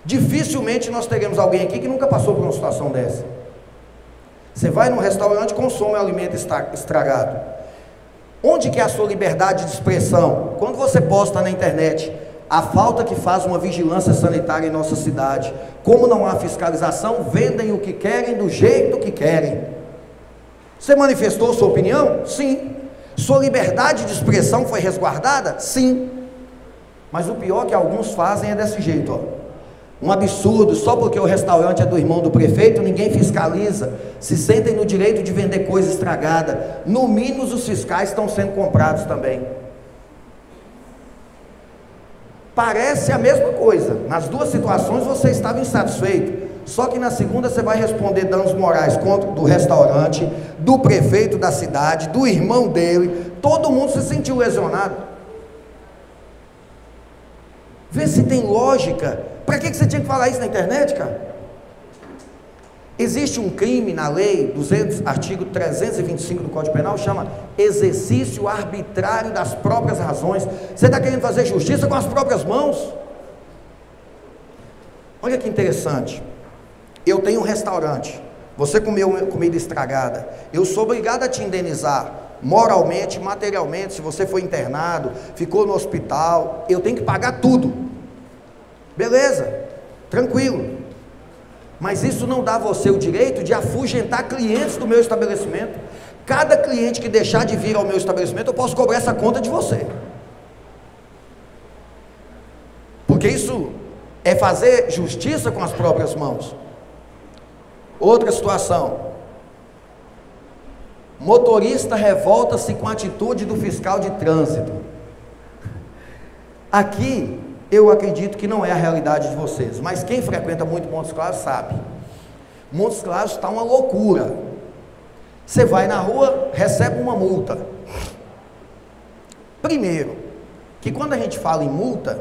Dificilmente nós teremos alguém aqui que nunca passou por uma situação dessa. Você vai num restaurante e consome alimento estragado. Onde que é a sua liberdade de expressão? Quando você posta na internet a falta que faz uma vigilância sanitária em nossa cidade, como não há fiscalização, vendem o que querem, do jeito que querem. Você manifestou sua opinião? Sim. Sua liberdade de expressão foi resguardada? Sim. Mas o pior que alguns fazem é desse jeito, ó. Um absurdo, só porque o restaurante é do irmão do prefeito, ninguém fiscaliza, se sentem no direito de vender coisa estragada. No mínimo os fiscais estão sendo comprados também. Parece a mesma coisa, nas duas situações você estava insatisfeito, só que na segunda você vai responder danos morais contra do restaurante, do prefeito da cidade, do irmão dele, todo mundo se sentiu lesionado. Vê se tem lógica. Para que você tinha que falar isso na internet, cara? Existe um crime na lei, artigo 325 do Código Penal, chama exercício arbitrário das próprias razões. Você está querendo fazer justiça com as próprias mãos? Olha que interessante. Eu tenho um restaurante, você comeu comida estragada, eu sou obrigado a te indenizar, moralmente, materialmente. Se você foi internado, ficou no hospital, eu tenho que pagar tudo. Beleza, tranquilo. Mas isso não dá a você o direito de afugentar clientes do meu estabelecimento. Cada cliente que deixar de vir ao meu estabelecimento, eu posso cobrar essa conta de você. Porque isso é fazer justiça com as próprias mãos. Outra situação: motorista revolta-se com a atitude do fiscal de trânsito. Aqui eu acredito que não é a realidade de vocês, mas quem frequenta muito Montes Claros sabe. Montes Claros está uma loucura. Você vai na rua, recebe uma multa. Primeiro, que quando a gente fala em multa,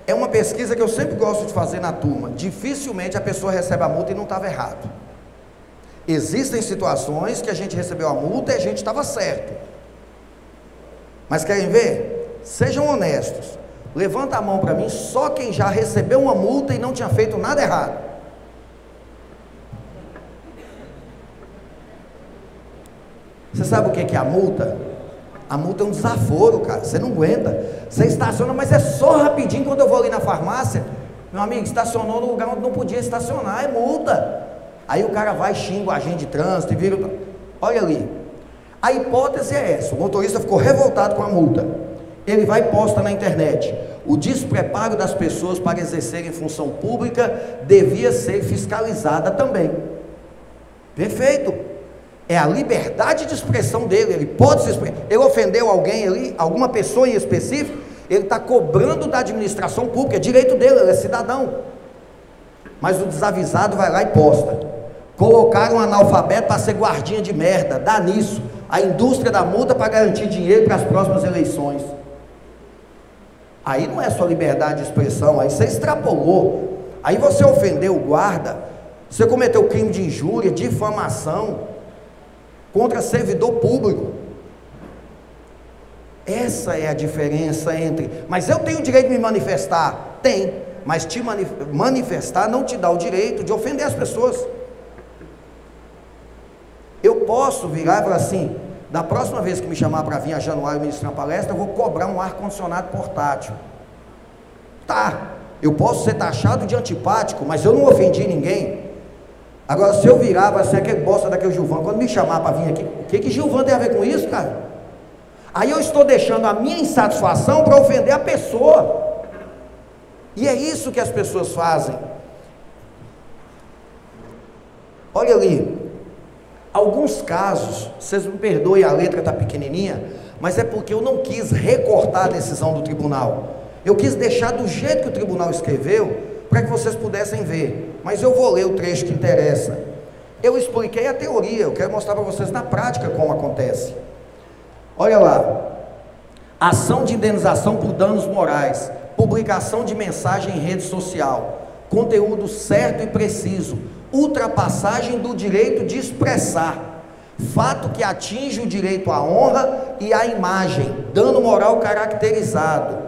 é uma pesquisa que eu sempre gosto de fazer na turma. Dificilmente a pessoa recebe a multa e não estava errado. Existem situações que a gente recebeu a multa e a gente estava certo. Mas querem ver? Sejam honestos. Levanta a mão para mim, só quem já recebeu uma multa e não tinha feito nada errado. Você sabe o que é a multa? A multa é um desaforo, cara, você não aguenta. Você estaciona, mas é só rapidinho. Quando eu vou ali na farmácia, meu amigo, estacionou no lugar onde não podia estacionar, é multa. Aí o cara vai, xinga o agente de trânsito e vira... Olha ali, a hipótese é essa, o motorista ficou revoltado com a multa. Ele vai e posta na internet: o despreparo das pessoas para exercerem função pública devia ser fiscalizada também. Perfeito. É a liberdade de expressão dele, ele pode se expressar. Ele ofendeu alguém ali, alguma pessoa em específico, ele está cobrando da administração pública, é direito dele, ele é cidadão. Mas o desavisado vai lá e posta: colocaram um analfabeto para ser guardinha de merda, dá nisso, a indústria da multa para garantir dinheiro para as próximas eleições. Aí não é só liberdade de expressão, aí você extrapolou, aí você ofendeu o guarda, você cometeu crime de injúria, difamação contra servidor público. Essa é a diferença entre... Mas eu tenho o direito de me manifestar? Tem, mas te manifestar não te dá o direito de ofender as pessoas. Eu posso virar e falar assim: da próxima vez que me chamar para vir a Januário ministrar uma palestra, eu vou cobrar um ar-condicionado portátil. Tá, eu posso ser taxado de antipático, mas eu não ofendi ninguém. Agora, se eu virar, vai ser aquele bosta daquele Gilvan, quando me chamar para vir aqui, o que Gilvan tem a ver com isso, cara? Aí eu estou deixando a minha insatisfação para ofender a pessoa. E é isso que as pessoas fazem. Olha ali, alguns casos, vocês me perdoem, a letra está pequenininha, mas é porque eu não quis recortar a decisão do tribunal. Eu quis deixar do jeito que o tribunal escreveu, para que vocês pudessem ver. Mas eu vou ler o trecho que interessa. Eu expliquei a teoria, eu quero mostrar para vocês na prática como acontece. Olha lá: ação de indenização por danos morais, publicação de mensagem em rede social, conteúdo certo e preciso, ultrapassagem do direito de expressar, fato que atinge o direito à honra e à imagem, dano moral caracterizado.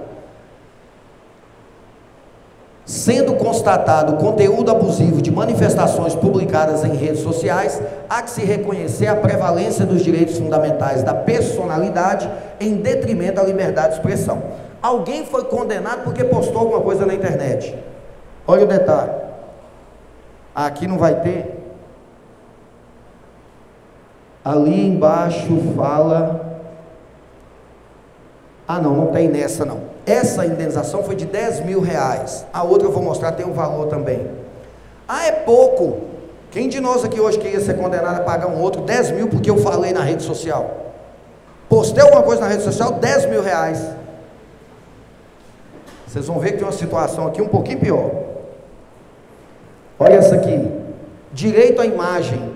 Sendo constatado conteúdo abusivo de manifestações publicadas em redes sociais, há que se reconhecer a prevalência dos direitos fundamentais da personalidade em detrimento da liberdade de expressão. Alguém foi condenado porque postou alguma coisa na internet. Olha o detalhe. Aqui não vai ter. Ali embaixo fala... Ah não, não tem nessa não. Essa indenização foi de 10 mil reais. A outra eu vou mostrar, tem um valor também. Ah, é pouco. Quem de nós aqui hoje queria ser condenado a pagar um outro 10 mil porque eu falei na rede social? Postei alguma coisa na rede social, 10 mil reais. Vocês vão ver que tem uma situação aqui um pouquinho pior. Olha essa aqui: direito à imagem,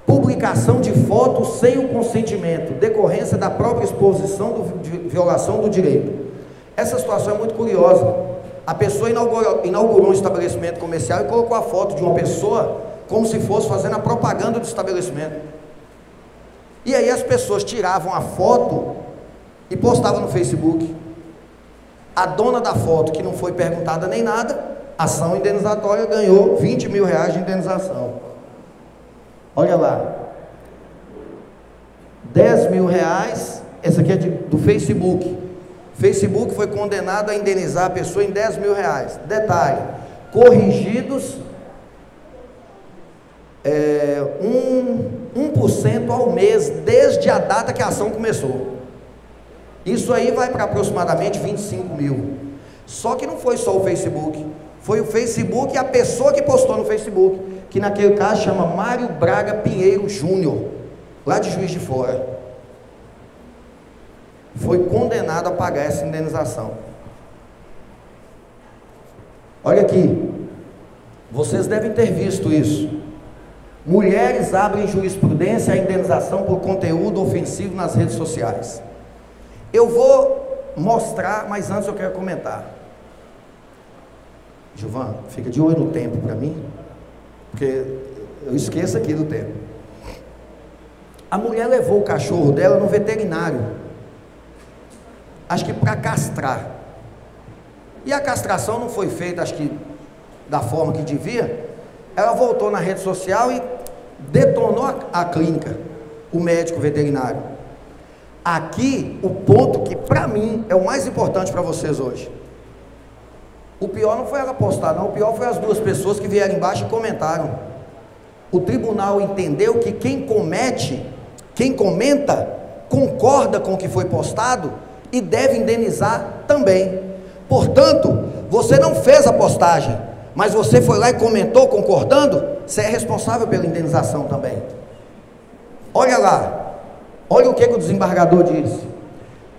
publicação de fotos sem o consentimento, decorrência da própria exposição de violação do direito. Essa situação é muito curiosa. A pessoa inaugurou um estabelecimento comercial e colocou a foto de uma pessoa como se fosse fazendo a propaganda do estabelecimento. E aí as pessoas tiravam a foto e postavam no Facebook. A dona da foto, que não foi perguntada nem nada, ação indenizatória, ganhou 20 mil reais de indenização. Olha lá, 10 mil reais, essa aqui é do Facebook. Facebook foi condenado a indenizar a pessoa em 10 mil reais. Detalhe: corrigidos 1% ao mês, desde a data que a ação começou. Isso aí vai para aproximadamente 25 mil. Só que não foi só o Facebook, foi o Facebook e a pessoa que postou no Facebook, que naquele caso chama Mário Braga Pinheiro Júnior, lá de Juiz de Fora. Foi condenado a pagar essa indenização. Olha aqui, vocês devem ter visto isso. Mulheres abrem jurisprudência à indenização por conteúdo ofensivo nas redes sociais. Eu vou mostrar, mas antes eu quero comentar. Gilvan, fica de olho no tempo para mim, porque eu esqueço aqui do tempo. A mulher levou o cachorro dela no veterinário, acho que para castrar, e a castração não foi feita, acho que da forma que devia. Ela voltou na rede social e detonou a clínica, o médico veterinário. Aqui, o ponto que para mim é o mais importante para vocês hoje. O pior não foi ela postar, não. O pior foi as duas pessoas que vieram embaixo e comentaram. O tribunal entendeu que quem comenta, concorda com o que foi postado e deve indenizar também. Portanto, você não fez a postagem, mas você foi lá e comentou concordando, você é responsável pela indenização também. Olha lá, olha o que o desembargador disse.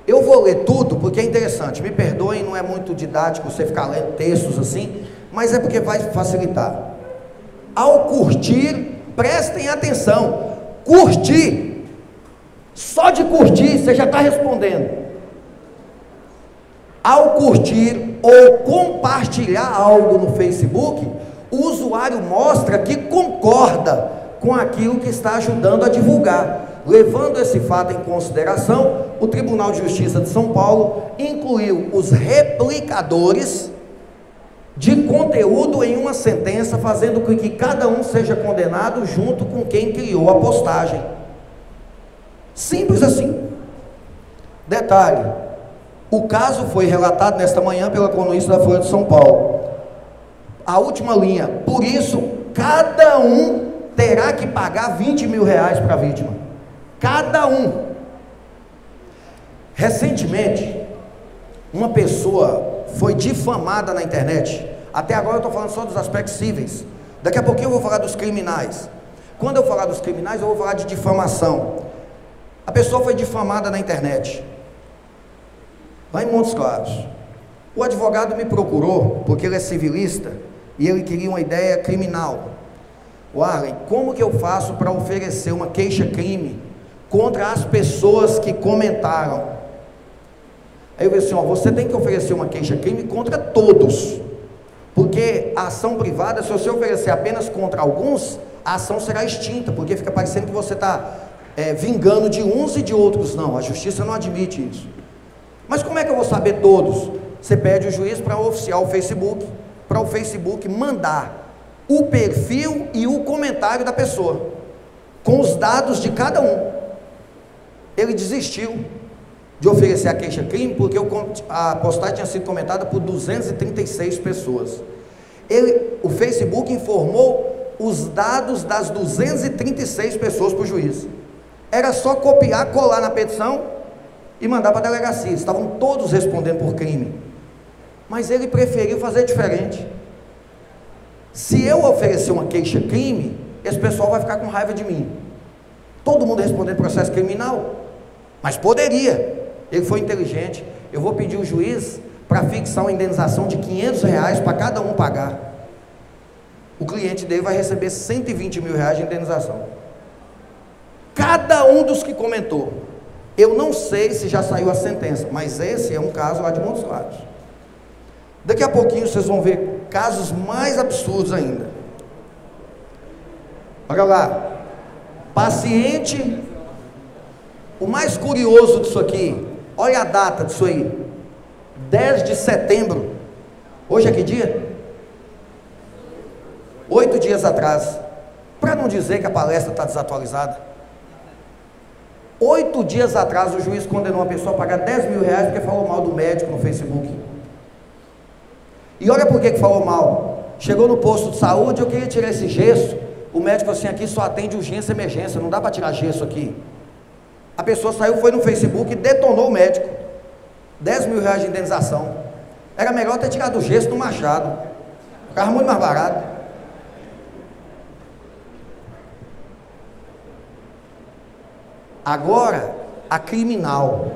Eu vou ler tudo porque é interessante, me perdoem, não é muito didático você ficar lendo textos assim, mas é porque vai facilitar. Ao curtir, prestem atenção, curtir, só de curtir você já está respondendo. Ao curtir ou compartilhar algo no Facebook, o usuário mostra que concorda com aquilo que está ajudando a divulgar. Levando esse fato em consideração, o Tribunal de Justiça de São Paulo incluiu os replicadores de conteúdo em uma sentença, fazendo com que cada um seja condenado junto com quem criou a postagem. Simples assim. Detalhe: o caso foi relatado nesta manhã pela colunista da Folha de São Paulo. A última linha: por isso, cada um terá que pagar 20 mil reais para a vítima. Cada um. Recentemente, uma pessoa foi difamada na internet. Até agora eu estou falando só dos aspectos cíveis. Daqui a pouquinho eu vou falar dos criminais. Quando eu falar dos criminais, eu vou falar de difamação. A pessoa foi difamada na internet, lá em Montes Claros. O advogado me procurou, porque ele é civilista, e ele queria uma ideia criminal. Warren, como que eu faço para oferecer uma queixa-crime contra as pessoas que comentaram? Aí eu disse assim, você tem que oferecer uma queixa-crime contra todos, porque a ação privada, se você oferecer apenas contra alguns, a ação será extinta, porque fica parecendo que você está vingando de uns e de outros. Não, a justiça não admite isso. Mas como é que eu vou saber todos? Você pede o juiz para oficiar o Facebook, para o Facebook mandar o perfil e o comentário da pessoa, com os dados de cada um. Ele desistiu de oferecer a queixa-crime, porque a postagem tinha sido comentada por 236 pessoas. O Facebook informou os dados das 236 pessoas para o juiz. Era só copiar, colar na petição e mandar para a delegacia. Estavam todos respondendo por crime. Mas ele preferiu fazer diferente. Se eu oferecer uma queixa-crime, esse pessoal vai ficar com raiva de mim. Todo mundo respondendo processo criminal. Mas poderia. Ele foi inteligente. Eu vou pedir o juiz para fixar uma indenização de R$500 para cada um pagar. O cliente dele vai receber R$120 mil de indenização. Cada um dos que comentou. Eu não sei se já saiu a sentença, mas esse é um caso lá de Montes Claros. Daqui a pouquinho vocês vão ver casos mais absurdos ainda. Olha lá, paciente, o mais curioso disso aqui, olha a data disso aí, 10 de setembro, hoje é que dia? 8 dias atrás, para não dizer que a palestra está desatualizada. 8 dias atrás o juiz condenou uma pessoa a pagar R$10 mil porque falou mal do médico no Facebook. E olha por que falou mal. Chegou no posto de saúde, eu queria tirar esse gesso. O médico falou assim, aqui só atende urgência e emergência, não dá para tirar gesso aqui. A pessoa saiu, foi no Facebook e detonou o médico. R$10 mil de indenização. Era melhor ter tirado o gesso no Machado. Ficava muito mais barato. Agora, a criminal.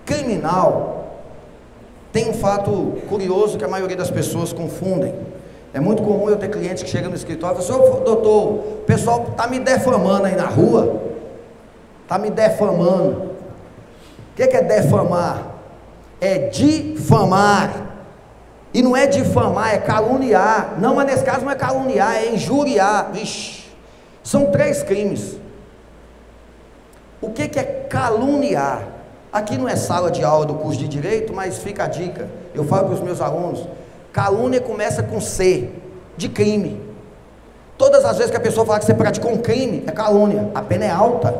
Criminal Tem um fato curioso que a maioria das pessoas confundem. É muito comum eu ter clientes que chegam no escritório e falam assim: ô doutor, o pessoal está me defamando aí na rua, está me defamando. O que é defamar? É difamar. E não é difamar, é caluniar. Não, mas nesse caso não é caluniar, é injuriar. Vixe, são 3 crimes. O que é caluniar? Aqui não é sala de aula do curso de Direito, mas fica a dica. Eu falo para os meus alunos: calúnia começa com C, de crime. Todas as vezes que a pessoa fala que você praticou um crime, é calúnia. A pena é alta.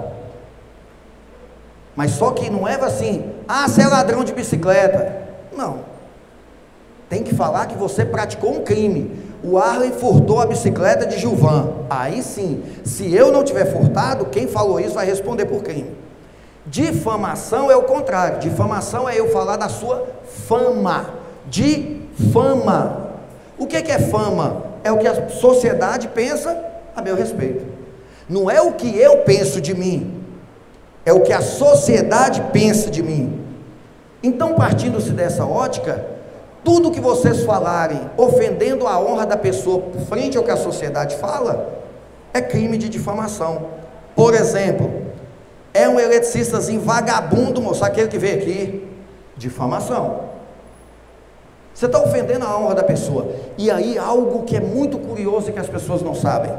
Mas só que não é assim: ah, você é ladrão de bicicleta. Não. Tem que falar que você praticou um crime. O Arlen furtou a bicicleta de Gilvan. Aí sim, se eu não tiver furtado, quem falou isso vai responder por crime. Difamação é o contrário. Difamação é eu falar da sua fama. Difama. O que é fama? É o que a sociedade pensa a meu respeito. Não é o que eu penso de mim, é o que a sociedade pensa de mim. Então, partindo-se dessa ótica, tudo que vocês falarem ofendendo a honra da pessoa frente ao que a sociedade fala, é crime de difamação. Por exemplo, é um eletricistazinho vagabundo, moço, aquele que veio aqui, difamação. Você está ofendendo a honra da pessoa. E aí algo que é muito curioso e que as pessoas não sabem.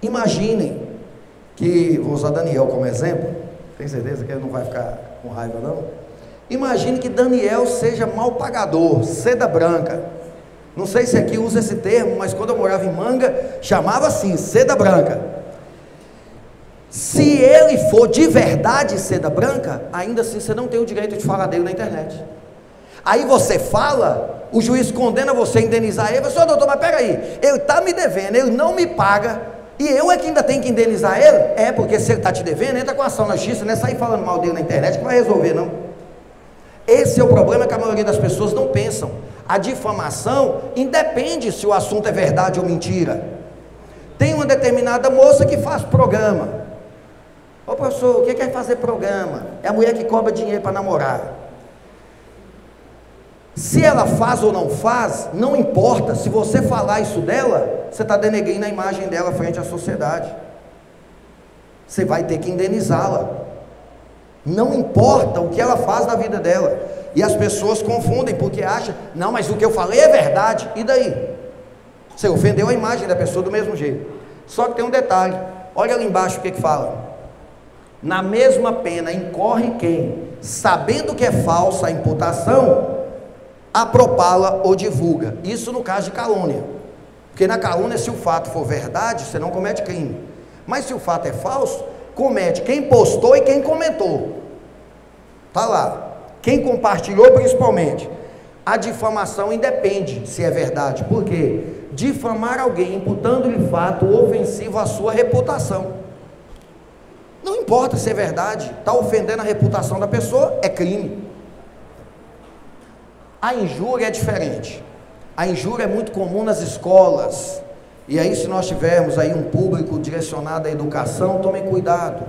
Imaginem que, vou usar Daniel como exemplo, tem certeza que ele não vai ficar com raiva não? Imagine que Daniel seja mal pagador, seda branca. Não sei se aqui usa esse termo, mas quando eu morava em Manga, chamava assim, seda branca. Se ele for de verdade seda branca, ainda assim você não tem o direito de falar dele na internet. Aí você fala, o juiz condena você a indenizar ele, você, doutor, mas peraí, ele está me devendo, ele não me paga, e eu é que ainda tenho que indenizar ele? É, porque se ele está te devendo, entra com ação na justiça, não é sair falando mal dele na internet que vai resolver, não. Esse é o problema que a maioria das pessoas não pensam. A difamação independe se o assunto é verdade ou mentira. Tem uma determinada moça que faz programa. Ô professor, o que é fazer programa? É a mulher que cobra dinheiro para namorar. Se ela faz ou não faz, não importa. Se você falar isso dela, você está denegrindo a imagem dela frente à sociedade. Você vai ter que indenizá-la. Não importa o que ela faz na vida dela. E as pessoas confundem porque acham, não, mas o que eu falei é verdade. E daí? Você ofendeu a imagem da pessoa do mesmo jeito. Só que tem um detalhe. Olha ali embaixo o que fala. Na mesma pena incorre quem, sabendo que é falsa a imputação, a propala ou divulga. Isso no caso de calúnia. Porque na calúnia, se o fato for verdade, você não comete crime. Mas se o fato é falso, comete quem postou e quem comentou. Está lá. Quem compartilhou principalmente. A difamação independe se é verdade. Por quê? Difamar alguém imputando-lhe fato ofensivo à sua reputação. Não importa se é verdade, está ofendendo a reputação da pessoa, é crime. A injúria é diferente. A injúria é muito comum nas escolas. E aí, se nós tivermos aí um público direcionado à educação, tomem cuidado.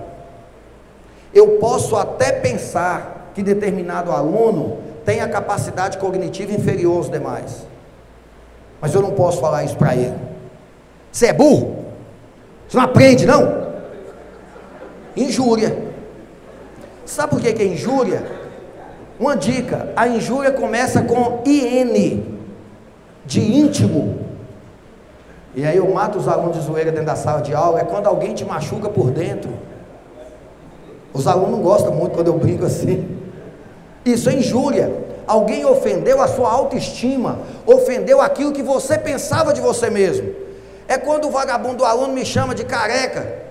Eu posso até pensar que determinado aluno tem a capacidade cognitiva inferior aos demais, mas eu não posso falar isso para ele. Você é burro? Você não aprende, não? Injúria. Sabe por que é injúria? Uma dica: a injúria começa com IN, de íntimo. E aí eu mato os alunos de zoeira dentro da sala de aula. É quando alguém te machuca por dentro. Os alunos não gostam muito quando eu brinco assim. Isso é injúria. Alguém ofendeu a sua autoestima, ofendeu aquilo que você pensava de você mesmo. É quando o vagabundo do aluno me chama de careca.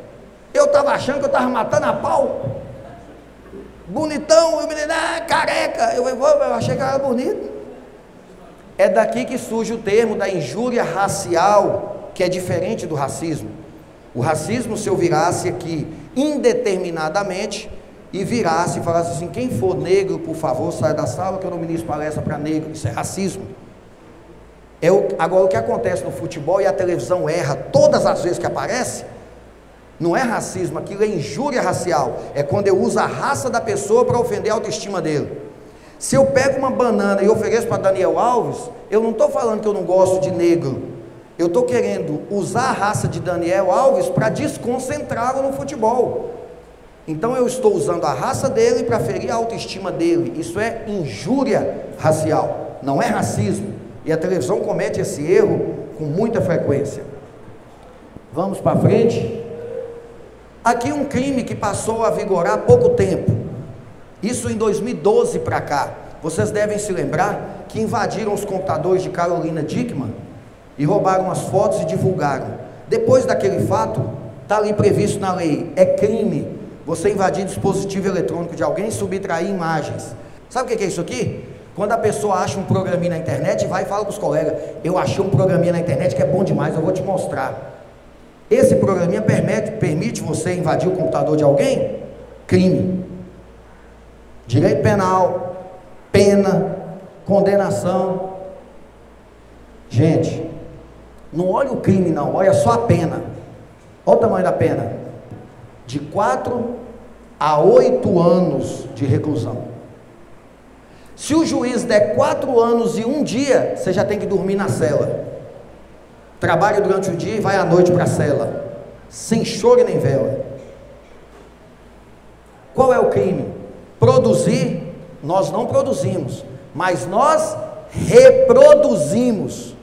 Eu estava achando que eu estava matando a pau. Bonitão, eu me disse, careca. Eu achei que era bonito. É daqui que surge o termo da injúria racial, que é diferente do racismo. O racismo, se eu virasse aqui indeterminadamente e virasse e falasse assim: quem for negro, por favor, saia da sala que eu não ministro palestra para negro. Isso é racismo. Agora, o que acontece no futebol, e a televisão erra todas as vezes que aparece, não é racismo, aquilo é injúria racial. É quando eu uso a raça da pessoa para ofender a autoestima dele. Se eu pego uma banana e ofereço para Daniel Alves, eu não estou falando que eu não gosto de negro. Eu estou querendo usar a raça de Daniel Alves para desconcentrá-lo no futebol. Então eu estou usando a raça dele para ferir a autoestima dele. Isso é injúria racial, não é racismo. E a televisão comete esse erro com muita frequência. Vamos para frente. Aqui um crime que passou a vigorar há pouco tempo. Isso em 2012 para cá. Vocês devem se lembrar que invadiram os computadores de Carolina Dickmann e roubaram as fotos e divulgaram. Depois daquele fato, está ali previsto na lei, é crime você invadir dispositivo eletrônico de alguém e subtrair imagens. Sabe o que é isso aqui? Quando a pessoa acha um programinha na internet, vai e fala para os colegas: eu achei um programinha na internet que é bom demais, eu vou te mostrar. Esse programinha permite você invadir o computador de alguém? Crime. Direito penal, pena, condenação. Gente, não olha o crime não, olha só a pena. Olha o tamanho da pena. De 4 a 8 anos de reclusão. Se o juiz der 4 anos e 1 dia, você já tem que dormir na cela. Trabalha durante o dia e vai à noite para a cela, sem choro nem vela. Qual é o crime? Produzir, nós não produzimos, mas nós reproduzimos.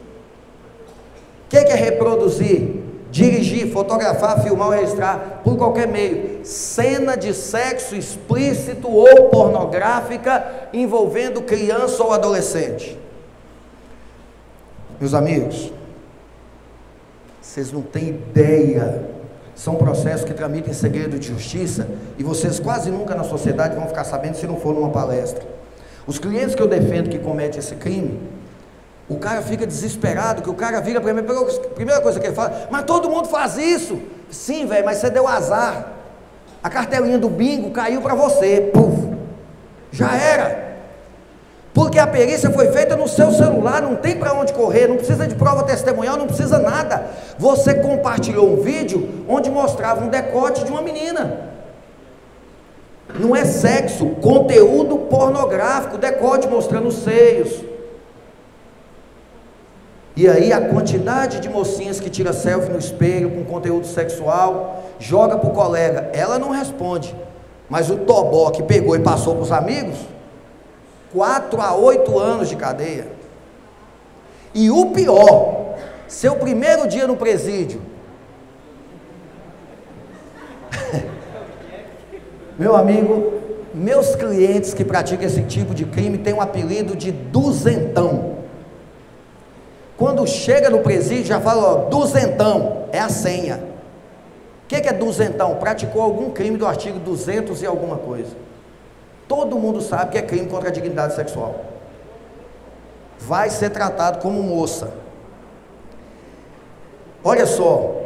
O que é reproduzir? Dirigir, fotografar, filmar ou registrar, por qualquer meio, cena de sexo explícito ou pornográfica envolvendo criança ou adolescente. Meus amigos, vocês não têm ideia, são processos que tramitam em segredo de justiça, e vocês quase nunca na sociedade vão ficar sabendo se não for numa palestra. Os clientes que eu defendo que cometem esse crime, o cara fica desesperado, que o cara vira para mim, a primeira coisa que ele fala: mas todo mundo faz isso. Sim, velho, mas você deu azar, a cartelinha do bingo caiu para você, puf, já era, porque a perícia foi feita no seu celular, não tem para onde correr, não precisa de prova testemunhal, não precisa nada. Você compartilhou um vídeo onde mostrava um decote de uma menina, não é sexo, conteúdo pornográfico, decote mostrando os seios. E aí a quantidade de mocinhas que tira selfie no espelho com conteúdo sexual, joga para o colega, ela não responde, mas o tobó que pegou e passou para os amigos, 4 a 8 anos de cadeia. E o pior, seu primeiro dia no presídio, meu amigo, meus clientes que praticam esse tipo de crime têm um apelido de duzentão. Quando chega no presídio, já fala: ó, duzentão, é a senha. O que é duzentão? Praticou algum crime do artigo 200 e alguma coisa. Todo mundo sabe que é crime contra a dignidade sexual. Vai ser tratado como moça. Olha só,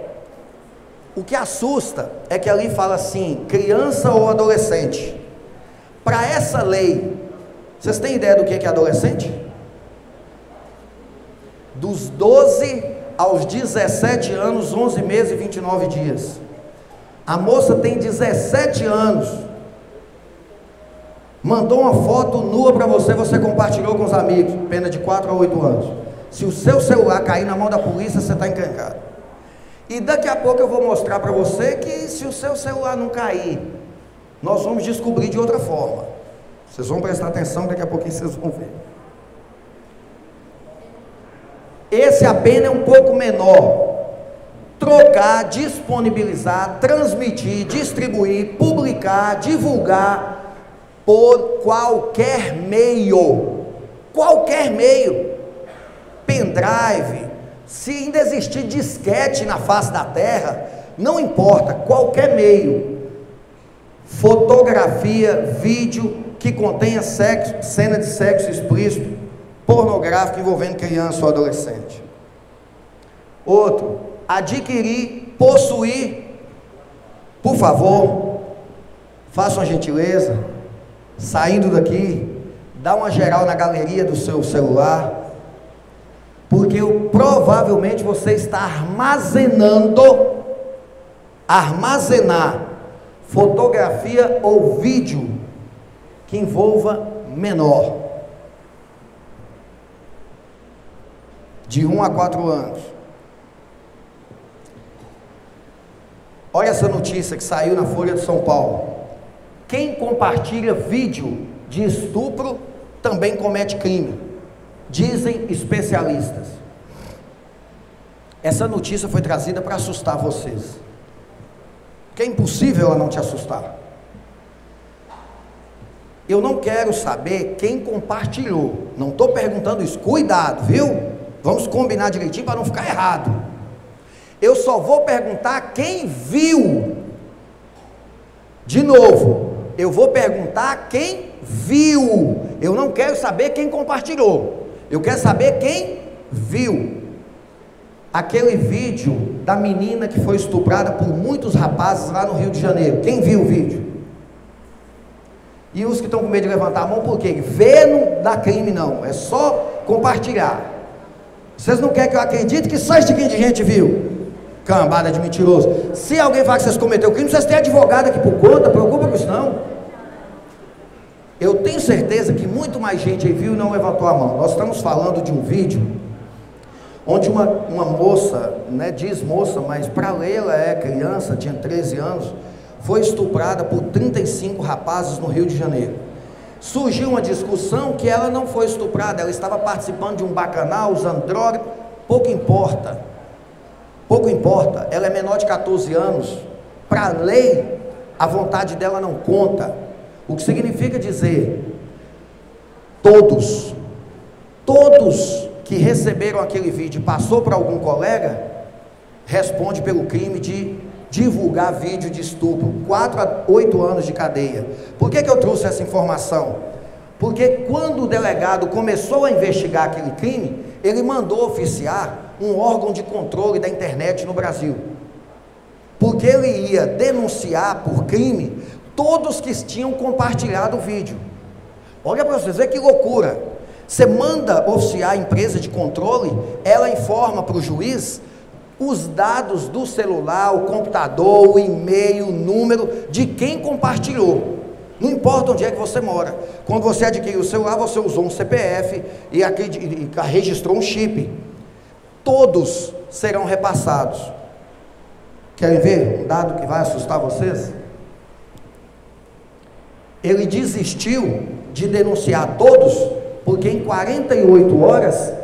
o que assusta é que ali fala assim: criança ou adolescente. Para essa lei, vocês têm ideia do que é adolescente? Dos 12 aos 17 anos, 11 meses e 29 dias. A moça tem 17 anos, mandou uma foto nua para você, você compartilhou com os amigos, pena de 4 a 8 anos. Se o seu celular cair na mão da polícia, você está encrencado. E daqui a pouco eu vou mostrar para você que se o seu celular não cair, nós vamos descobrir de outra forma. Vocês vão prestar atenção, daqui a pouquinho vocês vão ver. Esse a pena é um pouco menor. Trocar, disponibilizar, transmitir, distribuir, publicar, divulgar por qualquer meio. Qualquer meio. Pendrive, se ainda existir disquete na face da terra, não importa, qualquer meio. Fotografia, vídeo que contenha sexo, cena de sexo explícito, pornográfico envolvendo criança ou adolescente. Outro, adquirir, possuir. Por favor, faça uma gentileza, saindo daqui, dá uma geral na galeria do seu celular, porque provavelmente você está armazenar fotografia ou vídeo que envolva menor. de 1 a 4 anos. Olha essa notícia que saiu na Folha de São Paulo. Quem compartilha vídeo de estupro também comete crime, dizem especialistas. Essa notícia foi trazida para assustar vocês, porque é impossível ela não te assustar. Eu não quero saber quem compartilhou, não estou perguntando isso, cuidado, viu? Vamos combinar direitinho para não ficar errado. Eu só vou perguntar quem viu. De novo, eu vou perguntar quem viu. Eu não quero saber quem compartilhou, eu quero saber quem viu. Aquele vídeo da menina que foi estuprada por muitos rapazes lá no Rio de Janeiro, quem viu o vídeo? E os que estão com medo de levantar a mão, por quê? Ver não dá crime não, é só compartilhar. Vocês não querem que eu acredite que só esse tipo de gente viu? Cambada de mentiroso. Se alguém falar que vocês cometeram crime, vocês têm advogado aqui por conta, preocupa com isso não. Eu tenho certeza que muito mais gente aí viu e não levantou a mão. Nós estamos falando de um vídeo onde uma moça, né, diz moça, mas para ler ela é criança, tinha 13 anos, foi estuprada por 35 rapazes no Rio de Janeiro. Surgiu uma discussão que ela não foi estuprada, ela estava participando de um bacanal, usando droga, pouco importa, ela é menor de 14 anos, para a lei, a vontade dela não conta, o que significa dizer, todos que receberam aquele vídeo e passou para algum colega, responde pelo crime de divulgar vídeo de estupro, 4 a 8 anos de cadeia. Por que eu trouxe essa informação? Porque quando o delegado começou a investigar aquele crime, ele mandou oficiar um órgão de controle da internet no Brasil, porque ele ia denunciar por crime todos que tinham compartilhado o vídeo. Olha para vocês ver que loucura. Você manda oficiar a empresa de controle, ela informa para o juiz os dados do celular, o computador, o e-mail, o número de quem compartilhou. Não importa onde é que você mora. Quando você adquiriu o celular, você usou um CPF e registrou um chip. Todos serão repassados. Querem ver um dado que vai assustar vocês? Ele desistiu de denunciar todos, porque em 48 horas,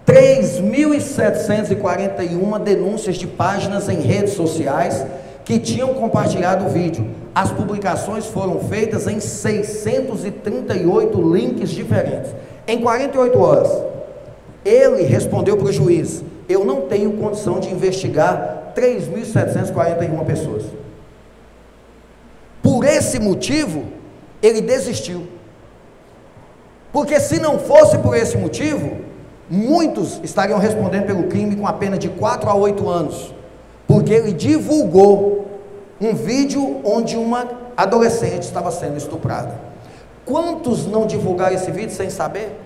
3.741 denúncias de páginas em redes sociais que tinham compartilhado o vídeo. As publicações foram feitas em 638 links diferentes. Em 48 horas, ele respondeu para o juiz: eu não tenho condição de investigar 3.741 pessoas. Por esse motivo, ele desistiu. Porque se não fosse por esse motivo, muitos estariam respondendo pelo crime com a pena de 4 a 8 anos. Porque ele divulgou um vídeo onde uma adolescente estava sendo estuprada. Quantos não divulgaram esse vídeo sem saber?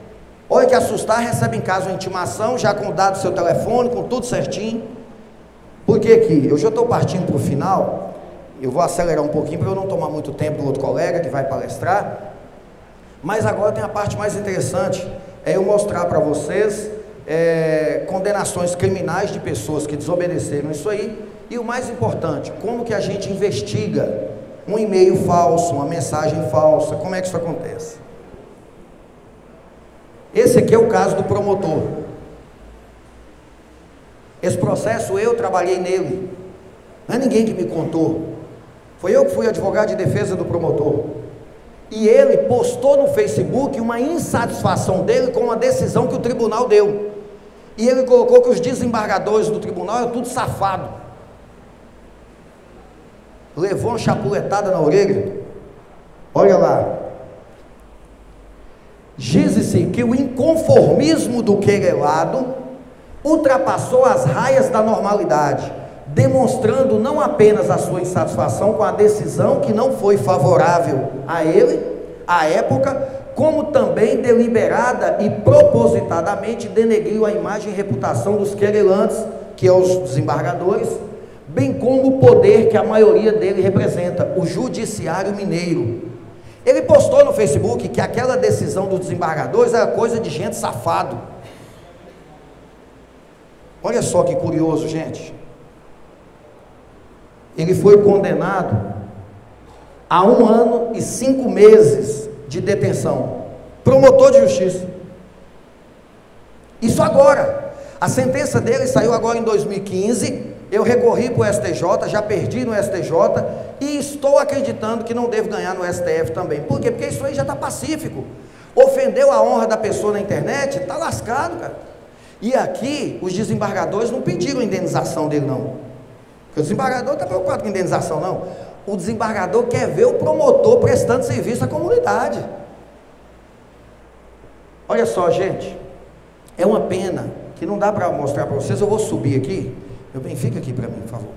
Olha que assustar, recebe em casa uma intimação, já com o dado do seu telefone, com tudo certinho. Por que que eu já estou partindo para o final, eu vou acelerar um pouquinho para eu não tomar muito tempo do outro colega que vai palestrar, mas agora tem a parte mais interessante, é eu mostrar para vocês condenações criminais de pessoas que desobedeceram isso aí, e o mais importante, como que a gente investiga um e-mail falso, uma mensagem falsa, como é que isso acontece? Esse aqui é o caso do promotor. Esse processo eu trabalhei nele, não é ninguém que me contou, foi eu que fui advogado de defesa do promotor, e ele postou no Facebook uma insatisfação dele com uma decisão que o tribunal deu, e ele colocou que os desembargadores do tribunal eram tudo safado, levou uma chapuletada na orelha. Olha lá, diz-se que o inconformismo do querelado ultrapassou as raias da normalidade, demonstrando não apenas a sua insatisfação com a decisão que não foi favorável a ele, à época, como também deliberada e propositadamente denegriu a imagem e reputação dos querelantes, que é os desembargadores, bem como o poder que a maioria dele representa, o judiciário mineiro. Ele postou no Facebook que aquela decisão dos desembargadores era coisa de gente safado. Olha só que curioso, gente. Ele foi condenado a 1 ano e 5 meses de detenção. Promotor de justiça. Isso agora. A sentença dele saiu agora em 2015. Eu recorri para o STJ, já perdi no STJ e estou acreditando que não devo ganhar no STF também. Por quê? Porque isso aí já está pacífico. Ofendeu a honra da pessoa na internet, está lascado, cara. E aqui, os desembargadores não pediram a indenização dele, não. Porque o desembargador não está preocupado com indenização, não. O desembargador quer ver o promotor prestando serviço à comunidade. Olha só, gente. É uma pena que não dá para mostrar para vocês. Eu vou subir aqui. Meu bem, fica aqui para mim, por favor.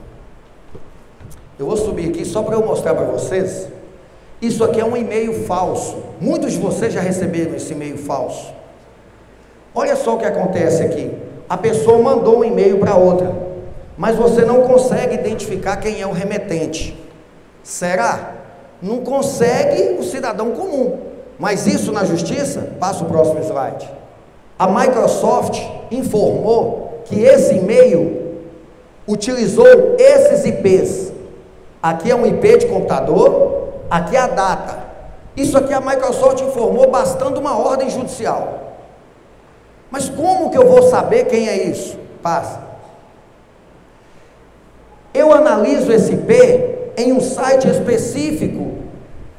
Eu vou subir aqui só para eu mostrar para vocês. Isso aqui é um e-mail falso. Muitos de vocês já receberam esse e-mail falso. Olha só o que acontece aqui. A pessoa mandou um e-mail para outra, mas você não consegue identificar quem é o remetente. Será? Não consegue o cidadão comum. Mas isso na justiça, passa o próximo slide. A Microsoft informou que esse e-mail utilizou esses IPs. Aqui é um IP de computador, aqui é a data. Isso aqui a Microsoft informou bastando uma ordem judicial. Mas como que eu vou saber quem é isso? Passa. Eu analiso esse IP em um site específico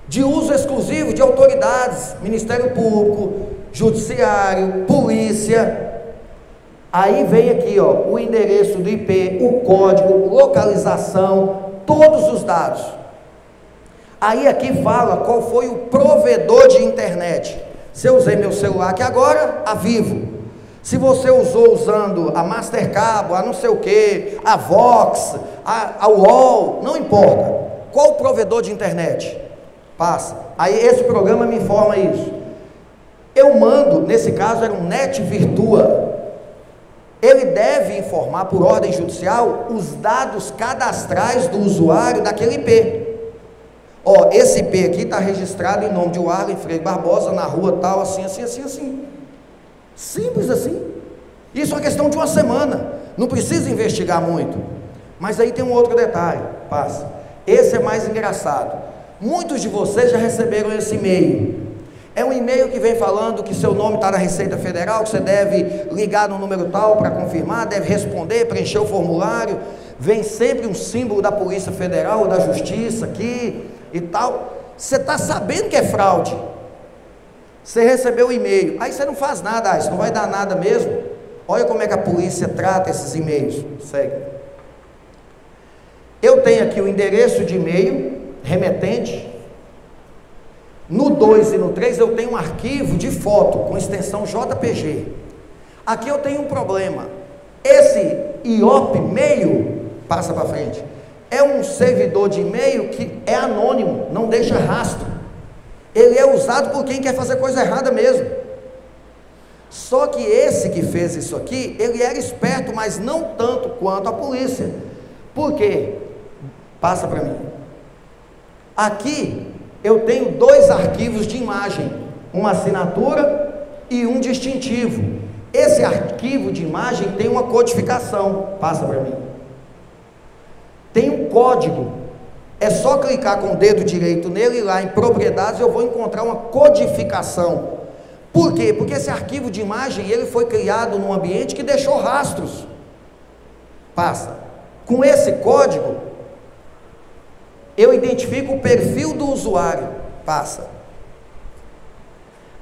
de uso exclusivo de autoridades, Ministério Público, Judiciário, Polícia. Aí vem aqui, ó, o endereço do IP, o código, localização, todos os dados. Aí aqui fala qual foi o provedor de internet. Se eu usei meu celular aqui agora, a Vivo. Se você usou usando a Mastercard, a não sei o que, a Vox, a UOL, não importa. Qual o provedor de internet? Passa. Aí esse programa me informa isso. Eu mando, nesse caso era um Net Virtua. Ele deve informar por ordem judicial os dados cadastrais do usuário daquele IP. Ó, esse IP aqui está registrado em nome de Warlen Freire Barbosa, na rua tal, assim, assim, assim, assim. Simples assim. Isso é uma questão de uma semana. Não precisa investigar muito. Mas aí tem um outro detalhe. Passa. Esse é mais engraçado. Muitos de vocês já receberam esse e-mail. É um e-mail que vem falando que seu nome está na Receita Federal, que você deve ligar no número tal para confirmar, deve responder, preencher o formulário. Vem sempre um símbolo da Polícia Federal ou da Justiça aqui e tal. Você está sabendo que é fraude. Você recebeu o e-mail, aí você não faz nada, isso não vai dar nada mesmo. Olha como é que a polícia trata esses e-mails. Segue. Eu tenho aqui o endereço de e-mail, remetente. No 2 e no 3 eu tenho um arquivo de foto com extensão JPG. Aqui eu tenho um problema. Esse IOP e-mail, passa para frente, é um servidor de e-mail que é anônimo, não deixa rastro. Ele é usado por quem quer fazer coisa errada mesmo. Só que esse que fez isso aqui, ele era esperto, mas não tanto quanto a polícia. Por quê? Passa para mim. Aqui eu tenho 2 arquivos de imagem, uma assinatura e um distintivo. Esse arquivo de imagem tem uma codificação. Passa para mim. Tem um código. É só clicar com o dedo direito nele e lá em propriedades eu vou encontrar uma codificação. Por quê? Porque esse arquivo de imagem ele foi criado num ambiente que deixou rastros. Passa. Com esse código eu identifico o perfil do usuário. Passa.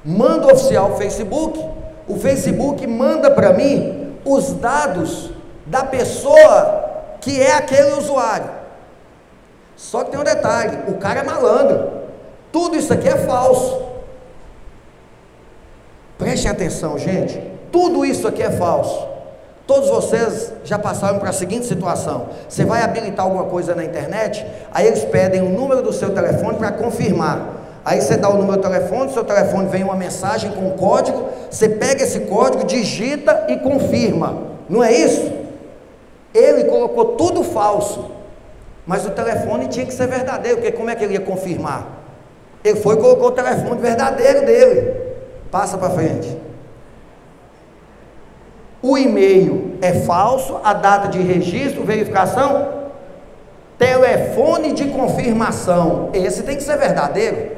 Manda oficial Facebook. O Facebook manda para mim os dados da pessoa que é aquele usuário. Só que tem um detalhe, o cara é malandro. Tudo isso aqui é falso. Prestem atenção, gente. Tudo isso aqui é falso. Todos vocês já passaram para a seguinte situação. Você vai habilitar alguma coisa na internet, aí eles pedem o número do seu telefone para confirmar. Aí você dá o número do telefone, seu telefone vem uma mensagem com um código, você pega esse código, digita e confirma. Não é isso? Ele colocou tudo falso. Mas o telefone tinha que ser verdadeiro, porque como é que ele ia confirmar? Ele foi e colocou o telefone verdadeiro dele. Passa para frente. O e-mail é falso, a data de registro, verificação, telefone de confirmação, esse tem que ser verdadeiro.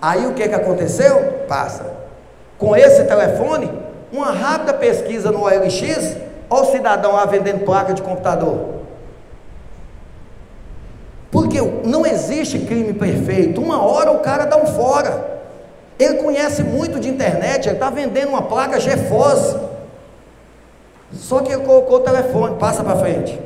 Aí o que aconteceu? Passa. Com esse telefone, uma rápida pesquisa no OLX, olha o cidadão lá vendendo placa de computador. Porque não existe crime perfeito, uma hora o cara dá um fora. Ele conhece muito de internet, ele está vendendo uma placa GeForce, só que ele colocou o telefone, passa para frente.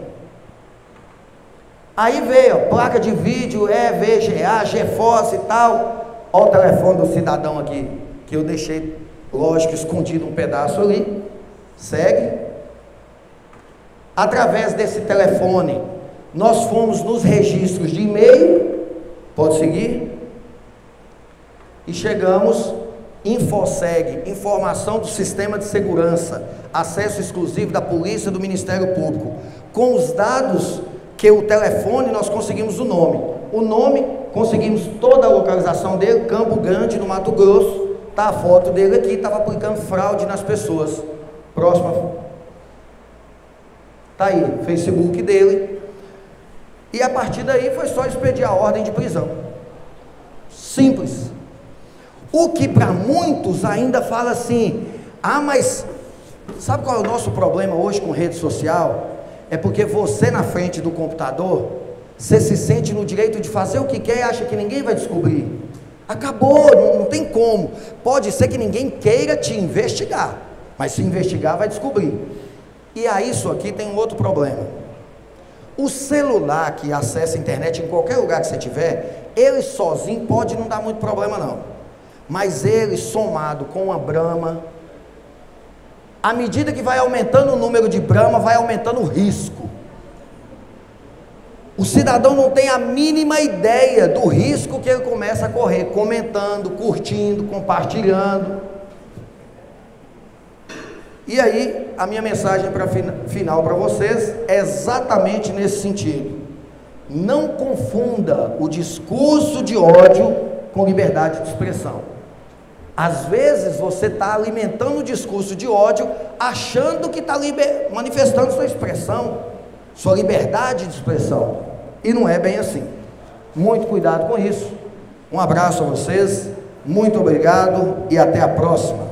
Aí veio, placa de vídeo, VGA, GeForce e tal. Olha o telefone do cidadão aqui, que eu deixei, lógico, escondido um pedaço ali. Segue. Através desse telefone, nós fomos nos registros de e-mail, pode seguir, e chegamos, InfoSeg, informação do sistema de segurança, acesso exclusivo da polícia, do Ministério Público. Com os dados que o telefone, nós conseguimos o nome, conseguimos toda a localização dele, Campo Grande, no Mato Grosso, tá a foto dele aqui, estava aplicando fraude nas pessoas. Próxima, tá aí, Facebook dele, e a partir daí foi só expedir a ordem de prisão, simples. O que para muitos ainda fala assim, mas sabe qual é o nosso problema hoje com rede social? É porque você na frente do computador, você se sente no direito de fazer o que quer e acha que ninguém vai descobrir. Acabou, não tem como. Pode ser que ninguém queira te investigar, mas se investigar vai descobrir. E aí isso aqui tem um outro problema. O celular que acessa a internet em qualquer lugar que você tiver, ele sozinho pode não dar muito problema não. Mas ele somado com uma Brahma, à medida que vai aumentando o número de Brahma, vai aumentando o risco. O cidadão não tem a mínima ideia do risco que ele começa a correr, comentando, curtindo, compartilhando. E aí, a minha mensagem final para vocês é exatamente nesse sentido. Não confunda o discurso de ódio com liberdade de expressão. Às vezes você está alimentando o discurso de ódio, achando que está manifestando sua expressão, sua liberdade de expressão, e não é bem assim. Muito cuidado com isso. Um abraço a vocês, muito obrigado e até a próxima.